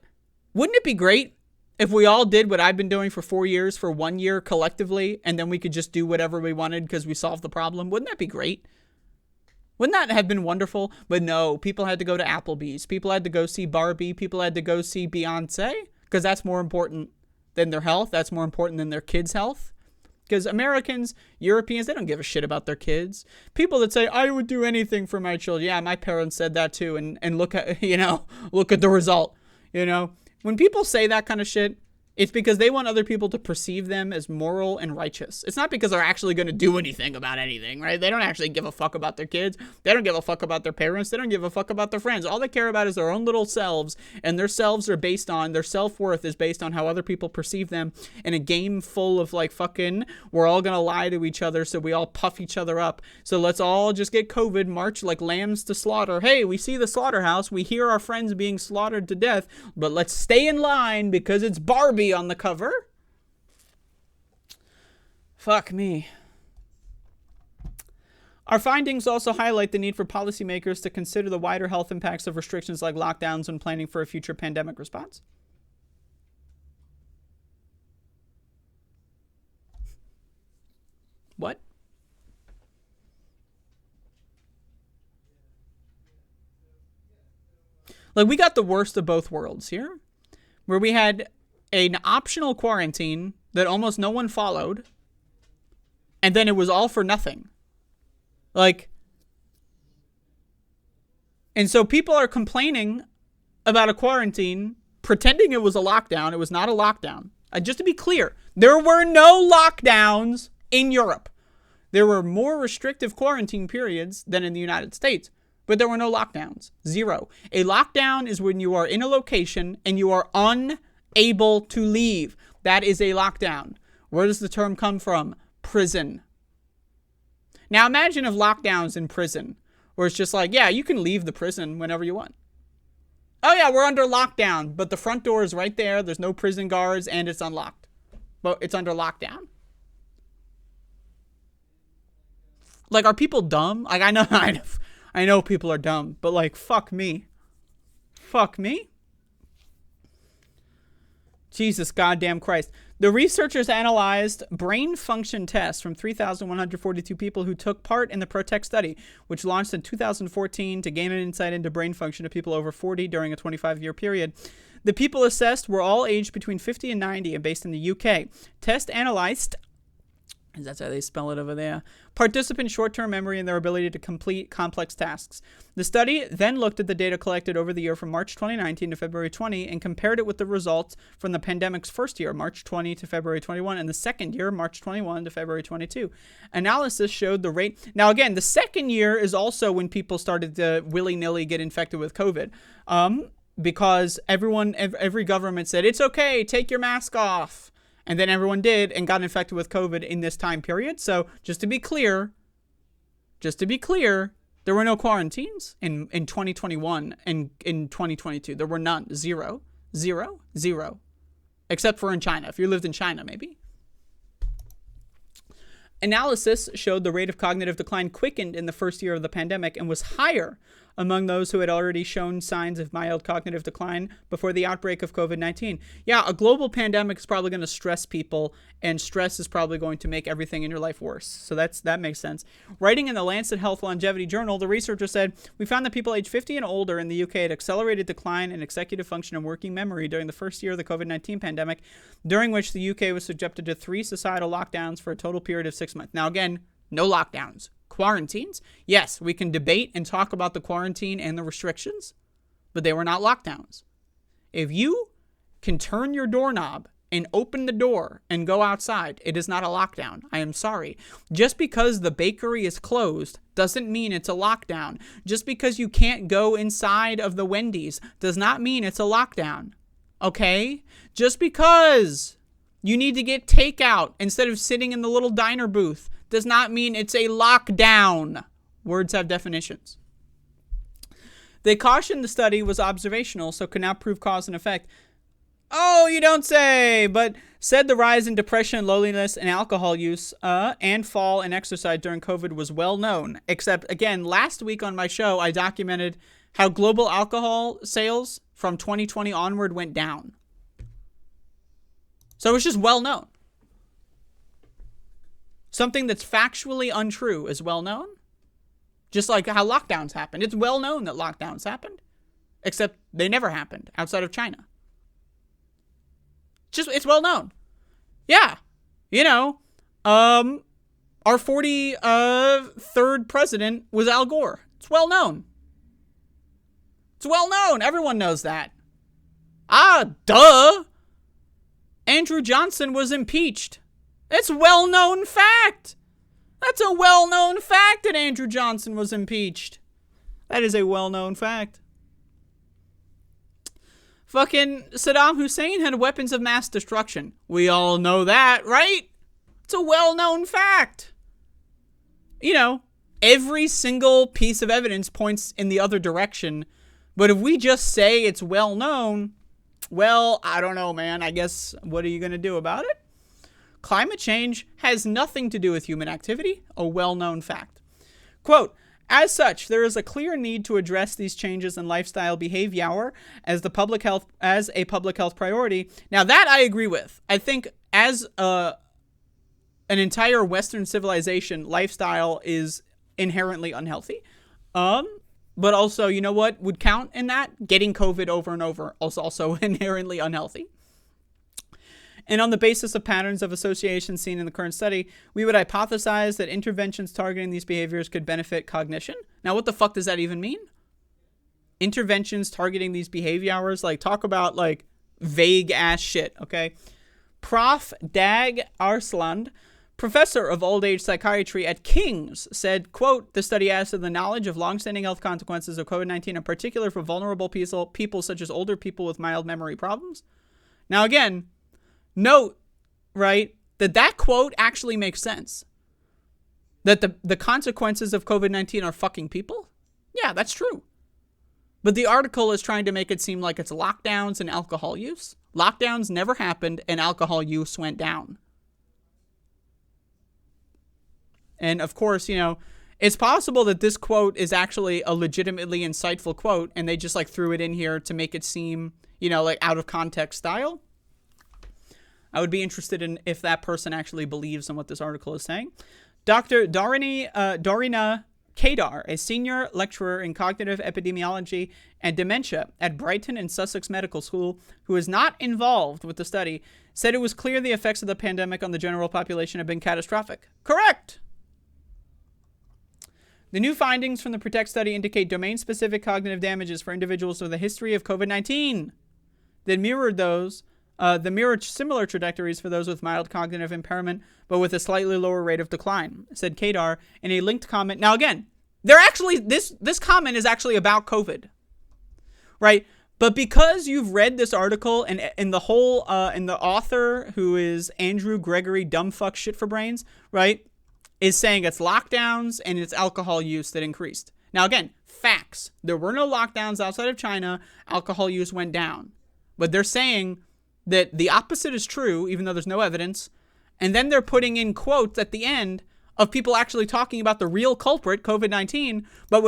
Speaker 1: wouldn't it be great if we all did what I've been doing for 4 years for 1 year collectively, and then we could just do whatever we wanted because we solved the problem? Wouldn't that be great? Wouldn't that have been wonderful? But no, people had to go to Applebee's. People had to go see Barbie. People had to go see Beyonce because that's more important than their health. That's more important than their kids' health. Because Americans, Europeans, they don't give a shit about their kids. People that say, I would do anything for my children. Yeah, my parents said that too. And look at, look at the result. When people say that kind of shit, it's because they want other people to perceive them as moral and righteous. It's not because they're actually going to do anything about anything, right? They don't actually give a fuck about their kids. They don't give a fuck about their parents. They don't give a fuck about their friends. All they care about is their own little selves, and their selves are based on, their self-worth is based on how other people perceive them in a game full of we're all going to lie to each other, so we all puff each other up. So let's all just get COVID, march like lambs to slaughter. Hey, we see the slaughterhouse. We hear our friends being slaughtered to death, but let's stay in line because it's Barbie on the cover. Fuck me. Our findings also highlight the need for policymakers to consider the wider health impacts of restrictions like lockdowns when planning for a future pandemic response. What? We got the worst of both worlds here, where we had an optional quarantine that almost no one followed, and then it was all for nothing. And so people are complaining about a quarantine, pretending it was a lockdown. It was not a lockdown. Just to be clear, there were no lockdowns in Europe. There were more restrictive quarantine periods than in the United States, but there were no lockdowns. Zero. A lockdown is when you are in a location and you are unable to leave. That is a lockdown. Where does the term come from? Prison. Now imagine if lockdowns in prison, where it's just yeah, you can leave the prison whenever you want. Oh yeah, we're under lockdown, but the front door is right there. There's no prison guards and it's unlocked. But it's under lockdown. Are people dumb? I know people are dumb, but fuck me. Fuck me. Jesus goddamn Christ. The researchers analyzed brain function tests from 3,142 people who took part in the PROTECT study, which launched in 2014 to gain an insight into brain function of people over 40 during a 25-year period. The people assessed were all aged between 50 and 90 and based in the UK. Tests analyzed That's how they spell it over there. Participant short-term memory and their ability to complete complex tasks. The study then looked at the data collected over the year from March 2019 to February 20 and compared it with the results from the pandemic's first year, March 20 to February 21, and the second year, March 21 to February 22. Analysis showed the rate... Now, again, the second year is also when people started to willy-nilly get infected with COVID. Because every government said, it's okay, take your mask off. And then everyone did and got infected with COVID in this time period. So just to be clear, there were no quarantines in 2021 and in 2022. There were none. Zero. Except for in China. If you lived in China, maybe. Analysis showed the rate of cognitive decline quickened in the first year of the pandemic and was higher among those who had already shown signs of mild cognitive decline before the outbreak of COVID-19. Yeah, a global pandemic is probably going to stress people, and stress is probably going to make everything in your life worse. So that makes sense. Writing in the Lancet Health Longevity Journal, the researcher said, we found that people aged 50 and older in the UK had accelerated decline in executive function and working memory during the first year of the COVID-19 pandemic, during which the UK was subjected to 3 societal lockdowns for a total period of 6 months. Now, again, no lockdowns. Quarantines, yes, we can debate and talk about the quarantine and the restrictions, but they were not lockdowns. If you can turn your doorknob and open the door and go outside, it is not a lockdown. I am sorry. Just because the bakery is closed doesn't mean it's a lockdown. Just because you can't go inside of the Wendy's does not mean it's a lockdown. Okay? Just because you need to get takeout instead of sitting in the little diner booth does not mean it's a lockdown. Words have definitions. They cautioned the study was observational, so could not prove cause and effect. Oh, you don't say, but said the rise in depression, loneliness, and alcohol use and fall in exercise during COVID was well known. Except, again, last week on my show, I documented how global alcohol sales from 2020 onward went down. So it's just well known. Something that's factually untrue is well known. Just like how lockdowns happened. It's well known that lockdowns happened. Except they never happened outside of China. It's well known. Yeah. You know, our 43rd president was Al Gore. It's well known. It's well known. Everyone knows that. Duh. Andrew Johnson was impeached. It's well-known fact. That's a well-known fact that Andrew Johnson was impeached. That is a well-known fact. Fucking Saddam Hussein had weapons of mass destruction. We all know that, right? It's a well-known fact. You know, every single piece of evidence points in the other direction. But if we just say it's well-known, well, I don't know, man. I guess, what are you going to do about it? Climate change has nothing to do with human activity, a well-known fact. Quote, as such, there is a clear need to address these changes in lifestyle behavior as a public health priority. Now that I agree with. I think as an entire Western civilization, lifestyle is inherently unhealthy. But also, you know what would count in that? Getting COVID over and over is also inherently unhealthy. And on the basis of patterns of association seen in the current study, we would hypothesize that interventions targeting these behaviors could benefit cognition. Now, what the fuck does that even mean? Interventions targeting these behaviors, like, talk about, like, vague ass shit, okay? Prof. Dag Arsland, professor of old age psychiatry at King's, said, quote, the study adds to the knowledge of long-standing health consequences of COVID-19, in particular for vulnerable people such as older people with mild memory problems. Now, again, note, right, that quote actually makes sense. That the consequences of COVID-19 are fucking people? Yeah, that's true. But the article is trying to make it seem like it's lockdowns and alcohol use. Lockdowns never happened and alcohol use went down. And of course, you know, it's possible that this quote is actually a legitimately insightful quote and they just like threw it in here to make it seem, you know, like out of context style. I would be interested in if that person actually believes in what this article is saying. Dr. Dorina Kadar, a senior lecturer in cognitive epidemiology and dementia at Brighton and Sussex Medical School, who is not involved with the study, said it was clear the effects of the pandemic on the general population have been catastrophic. Correct! The new findings from the PROTECT study indicate domain-specific cognitive damages for individuals with a history of COVID-19 that mirrored similar trajectories for those with mild cognitive impairment, but with a slightly lower rate of decline, said Kadar in a linked comment. Now again, this comment is actually about COVID, right? But because you've read this article and the author, who is Andrew Gregory Dumbfuck Shit for Brains, right, is saying it's lockdowns and it's alcohol use that increased. Now again, facts. There were no lockdowns outside of China. Alcohol use went down. But they're saying that the opposite is true, even though there's no evidence. And then they're putting in quotes at the end of people actually talking about the real culprit, COVID-19, but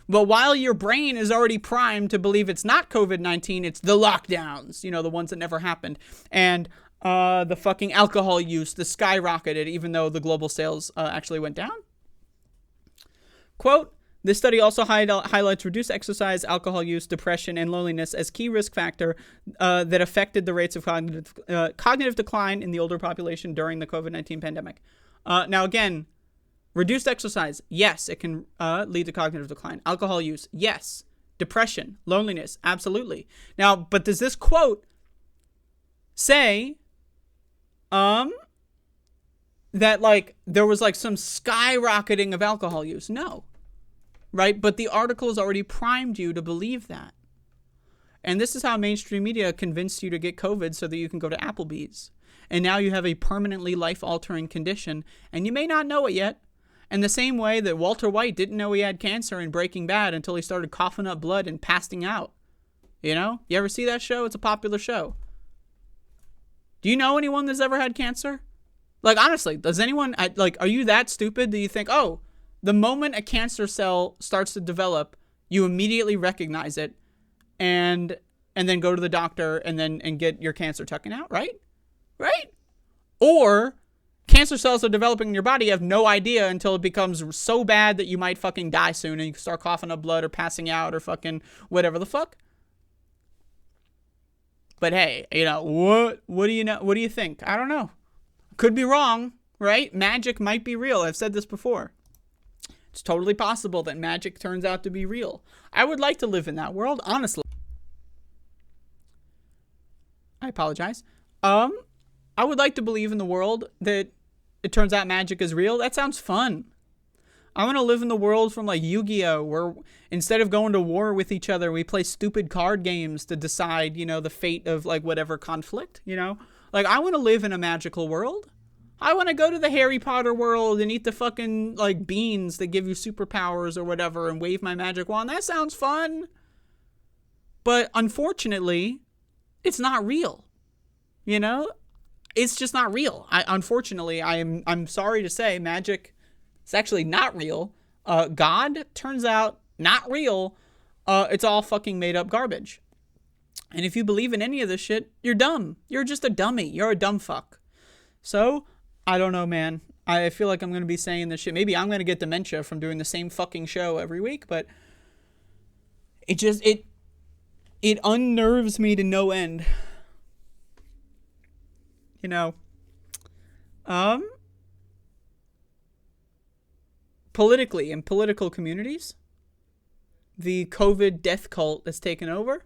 Speaker 1: while your brain is already primed to believe it's not COVID-19, it's the lockdowns, the ones that never happened. And the fucking alcohol use, the skyrocketed, even though the global sales actually went down. Quote, this study also highlights reduced exercise, alcohol use, depression, and loneliness as key risk factor that affected the rates of cognitive decline in the older population during the COVID-19 pandemic. Now, again, reduced exercise, yes, it can lead to cognitive decline. Alcohol use, yes. Depression, loneliness, absolutely. Now, but does this quote say that, there was, some skyrocketing of alcohol use? No. Right? But the article has already primed you to believe that. And this is how mainstream media convinced you to get COVID so that you can go to Applebee's. And now you have a permanently life-altering condition, and you may not know it yet. And the same way that Walter White didn't know he had cancer in Breaking Bad until he started coughing up blood and passing out. You ever see that show? It's a popular show. Do you know anyone that's ever had cancer? Honestly, does anyone, are you that stupid that you think, oh, the moment a cancer cell starts to develop, you immediately recognize it and then go to the doctor and get your cancer taken out, right? Right? Or cancer cells are developing in your body, you have no idea until it becomes so bad that you might fucking die soon and you start coughing up blood or passing out or fucking whatever the fuck. But hey, what do you know? What do you think? I don't know. Could be wrong, right? Magic might be real. I've said this before. It's totally possible that magic turns out to be real. I would like to live in that world, honestly. I apologize. I would like to believe in the world that it turns out magic is real. That sounds fun. I want to live in the world from Yu-Gi-Oh! Where instead of going to war with each other, we play stupid card games to decide, the fate of whatever conflict, I want to live in a magical world. I want to go to the Harry Potter world and eat the fucking, beans that give you superpowers or whatever and wave my magic wand. That sounds fun. But unfortunately, it's not real. It's just not real. Unfortunately, I'm sorry to say, magic is actually not real. God turns out not real. It's all fucking made up garbage. And if you believe in any of this shit, you're dumb. You're just a dummy. You're a dumb fuck. So, I don't know, man. I feel like I'm going to be saying this shit. Maybe I'm going to get dementia from doing the same fucking show every week, but it unnerves me to no end. Politically, in political communities, the COVID death cult has taken over.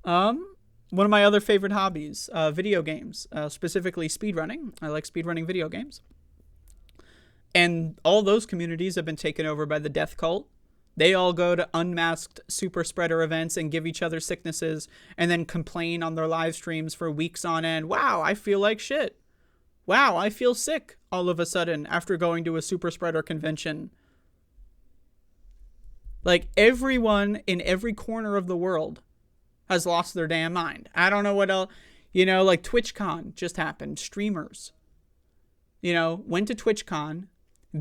Speaker 1: One of my other favorite hobbies, video games, specifically speedrunning. I like speedrunning video games. And all those communities have been taken over by the death cult. They all go to unmasked super spreader events and give each other sicknesses and then complain on their live streams for weeks on end. Wow, I feel like shit. Wow, I feel sick all of a sudden after going to a super spreader convention. Everyone in every corner of the world has lost their damn mind. I don't know what else, TwitchCon just happened. Streamers, went to TwitchCon,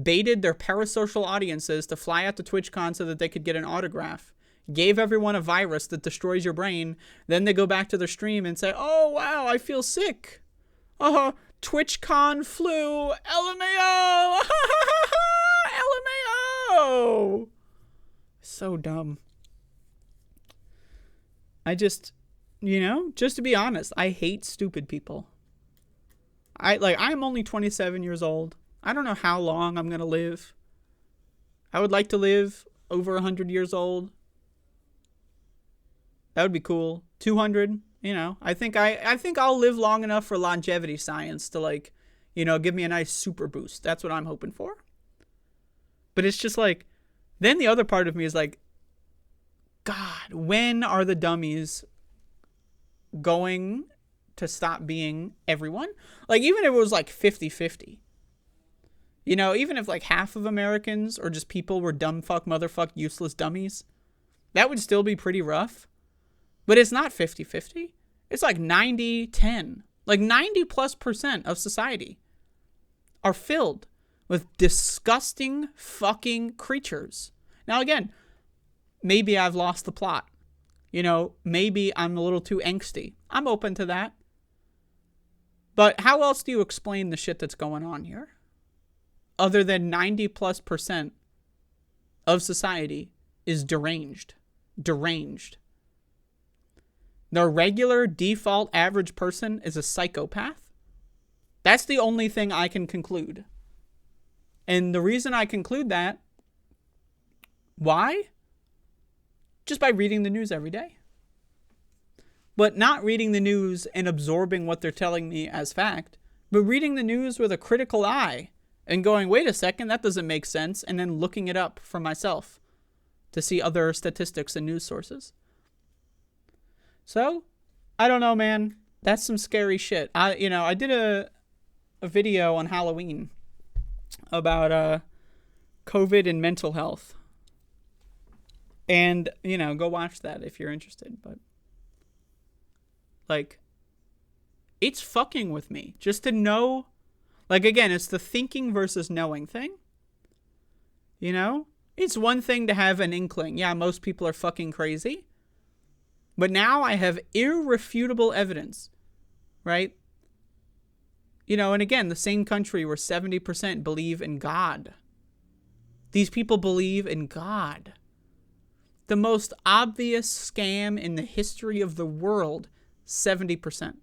Speaker 1: baited their parasocial audiences to fly out to TwitchCon so that they could get an autograph, gave everyone a virus that destroys your brain, then they go back to their stream and say, oh, wow, I feel sick. TwitchCon flu, LMAO, LMAO. No! So dumb. I just, just to be honest, I hate stupid people. I'm only 27 years old. I don't know how long I'm going to live. I would like to live over 100 years old. That would be cool. 200, I think I'll live long enough for longevity science to give me a nice super boost. That's what I'm hoping for. But it's just then the other part of me is God, when are the dummies going to stop being everyone? Even if it was 50-50. Even if half of Americans or just people were dumb fuck, motherfuck, useless dummies, that would still be pretty rough. But it's not 50-50. It's 90-10. 90+% of society are filled with disgusting fucking creatures. Now again, maybe I've lost the plot. Maybe I'm a little too angsty. I'm open to that. But how else do you explain the shit that's going on here? Other than 90+% of society is deranged. Deranged. The regular default average person is a psychopath. That's the only thing I can conclude. And the reason I conclude that, why? Just by reading the news every day. But not reading the news and absorbing what they're telling me as fact, but reading the news with a critical eye and going, wait a second, that doesn't make sense, and then looking it up for myself to see other statistics and news sources. So, I don't know, man. That's some scary shit. I did a video on Halloween about COVID and mental health. And, go watch that if you're interested. But, it's fucking with me. Just to know, again, it's the thinking versus knowing thing. It's one thing to have an inkling. Yeah, most people are fucking crazy. But now I have irrefutable evidence, right? And again, the same country where 70% believe in God. These people believe in God. The most obvious scam in the history of the world, 70%.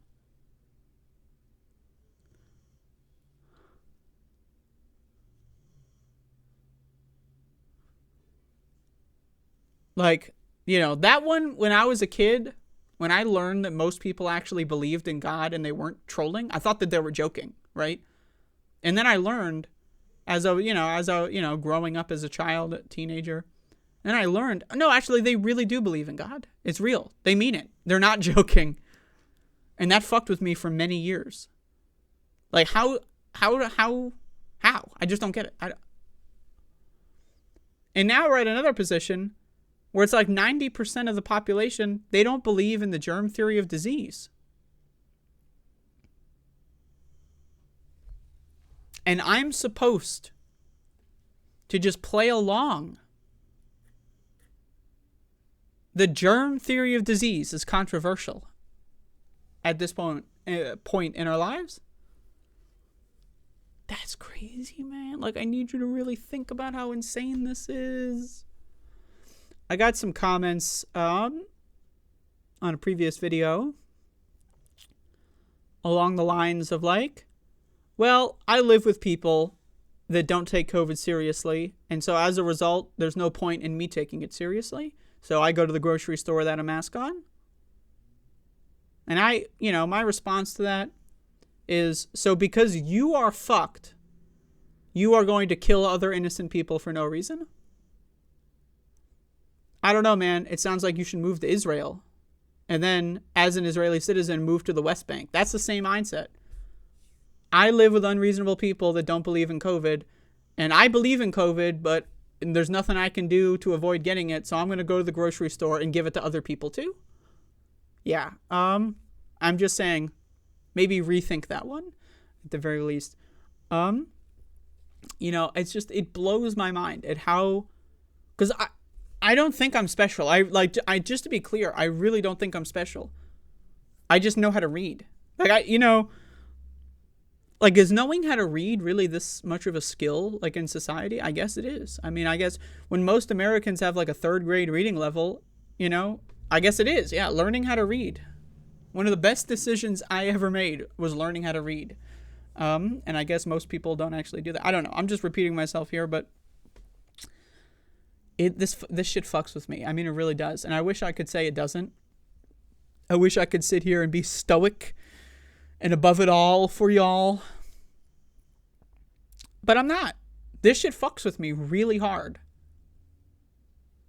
Speaker 1: That one, when I was a kid, when I learned that most people actually believed in God and they weren't trolling, I thought that they were joking, right? And then I learned as growing up as a child, teenager, and I learned, no, actually, they really do believe in God. It's real. They mean it. They're not joking. And that fucked with me for many years. How? I just don't get it. And now we're at another position where it's 90% of the population, they don't believe in the germ theory of disease. And I'm supposed to just play along. The germ theory of disease is controversial at this point in our lives. That's crazy, man. I need you to really think about how insane this is. I got some comments on a previous video along the lines of well, I live with people that don't take COVID seriously, and so as a result, there's no point in me taking it seriously. So I go to the grocery store without a mask on. And my response to that is, so because you are fucked, you are going to kill other innocent people for no reason? I don't know, man. It sounds like you should move to Israel. And then, as an Israeli citizen, move to the West Bank. That's the same mindset. I live with unreasonable people that don't believe in COVID. And I believe in COVID, but there's nothing I can do to avoid getting it. So I'm going to go to the grocery store and give it to other people too. Yeah. I'm just saying, maybe rethink that one at the very least. It's just, it blows my mind at how, because I don't think I'm special. I just to be clear, I really don't think I'm special. I just know how to read. Like, is knowing how to read really this much of a skill, like, in society? I guess it is. I mean, I guess when most Americans have, like, a 3rd grade reading level, you know, I guess it is. Yeah, learning how to read. One of the best decisions I ever made was learning how to read. And I guess most people don't actually do that. I don't know. I'm just repeating myself here, but this shit fucks with me. I mean, it really does. And I wish I could say it doesn't. I wish I could sit here and be stoic and above it all for y'all. But I'm not. This shit fucks with me really hard.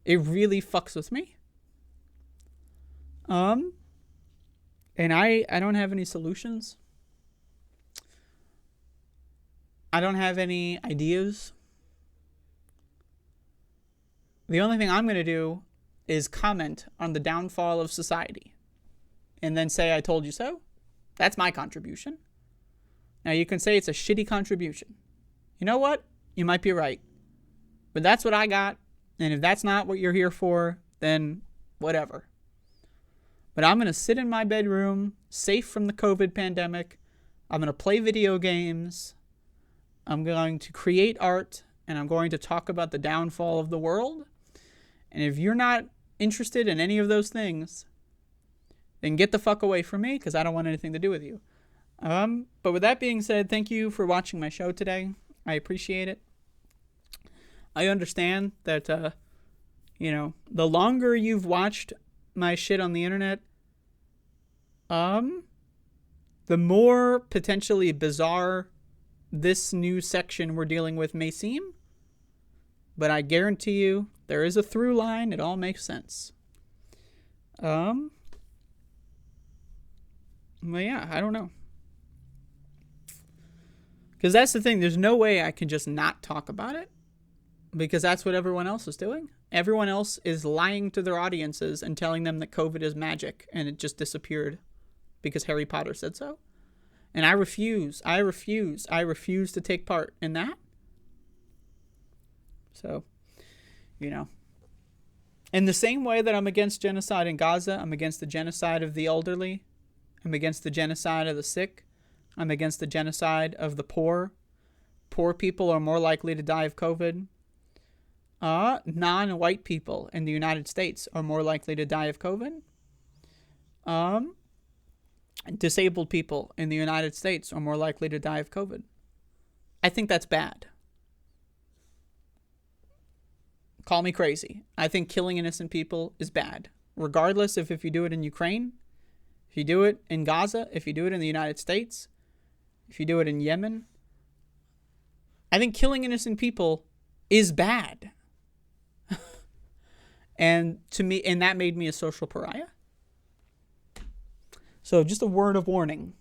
Speaker 1: It really fucks with me. And I don't have any solutions. I don't have any ideas. The only thing I'm going to do is comment on the downfall of society and then say I told you so. That's my contribution. Now you can say it's a shitty contribution. You know what? You might be right. But that's what I got. And if that's not what you're here for, then whatever. But I'm going to sit in my bedroom, safe from the COVID pandemic. I'm going to play video games. I'm going to create art. And I'm going to talk about the downfall of the world. And if you're not interested in any of those things, then get the fuck away from me, because I don't want anything to do with you. But with that being said, thank you for watching my show today. I appreciate it. I understand that, you know, the longer you've watched my shit on the internet, the more potentially bizarre this new section we're dealing with may seem. But I guarantee you, there is a through line. It all makes sense. Well, yeah, I don't know. Because that's the thing. There's no way I can just not talk about it. Because that's what everyone else is doing. Everyone else is lying to their audiences and telling them that COVID is magic and it just disappeared because Harry Potter said so. And I refuse to take part in that. So, you know. In the same way that I'm against genocide in Gaza, I'm against the genocide of the elderly. I'm against the genocide of the sick. I'm against the genocide of the poor. Poor people are more likely to die of COVID. Non-white people in the United States are more likely to die of COVID. Disabled people in the United States are more likely to die of COVID. I think that's bad. Call me crazy. I think killing innocent people is bad. Regardless of if you do it in Ukraine, if you do it in Gaza, if you do it in the United States, if you do it in Yemen. I think killing innocent people is bad. And to me, and that made me a social pariah. So just a word of warning.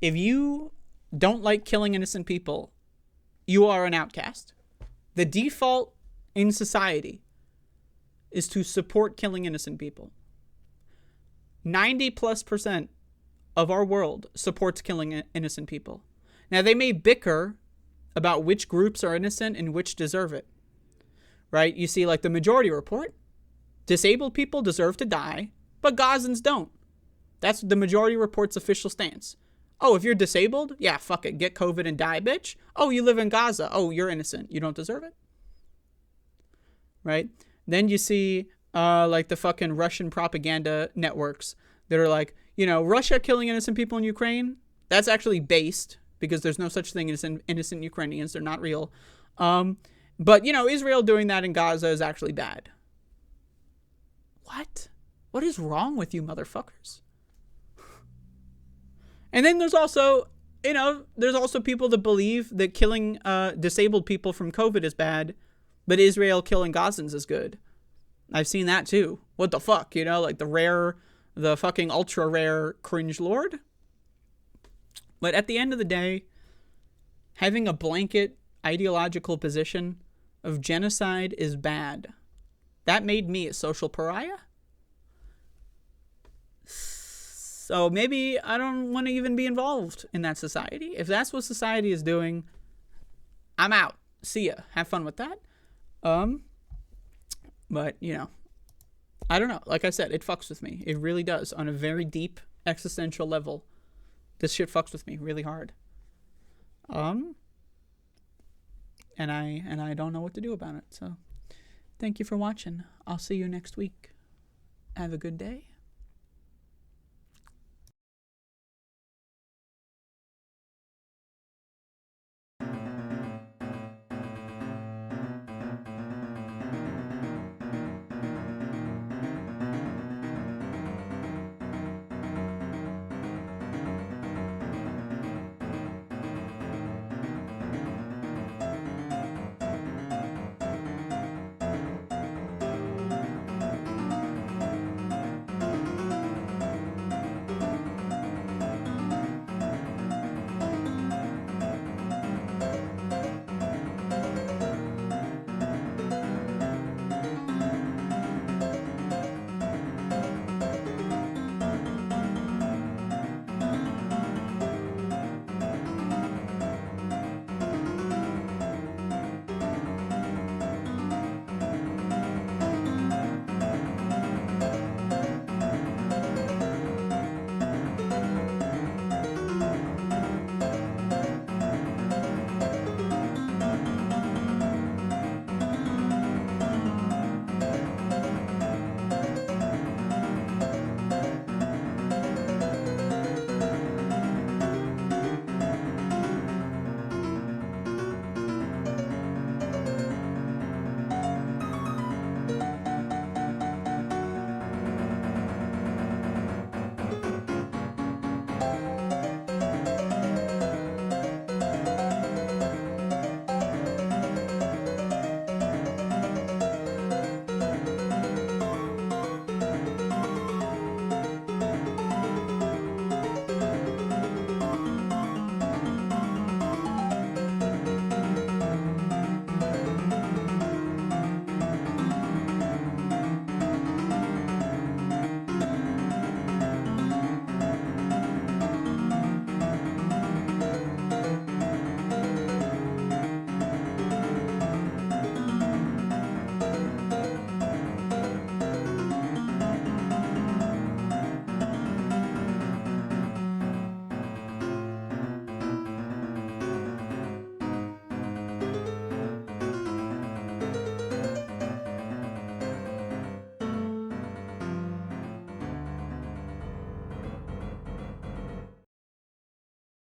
Speaker 1: If you don't like killing innocent people, you are an outcast. The default in society is to support killing innocent people. 90+% of our world supports killing innocent people. Now, they may bicker about which groups are innocent and which deserve it. Right? You see, like the Majority Report, disabled people deserve to die, but Gazans don't. That's the Majority Report's official stance. Oh, if you're disabled, yeah, fuck it, get COVID and die, bitch. Oh, you live in Gaza. Oh, you're innocent. You don't deserve it. Right? Then you see like the fucking Russian propaganda networks that are like, you know, Russia killing innocent people in Ukraine, that's actually based because there's no such thing as innocent Ukrainians. They're not real. But, you know, Israel doing that in Gaza is actually bad. What? What is wrong with you motherfuckers? And then there's also, you know, there's also people that believe that killing disabled people from COVID is bad, but Israel killing Gazans is good. I've seen that too. What the fuck, you know, like the fucking ultra rare cringe lord. But at the end of the day, having a blanket ideological position of genocide is bad. That made me a social pariah. So maybe I don't want to even be involved in that society. If that's what society is doing, I'm out. See ya. Have fun with that. But, you know, I don't know. Like I said, it fucks with me. It really does. On a very deep existential level, this shit fucks with me really hard. And I don't know what to do about it. So thank you for watching. I'll see you next week. Have a good day.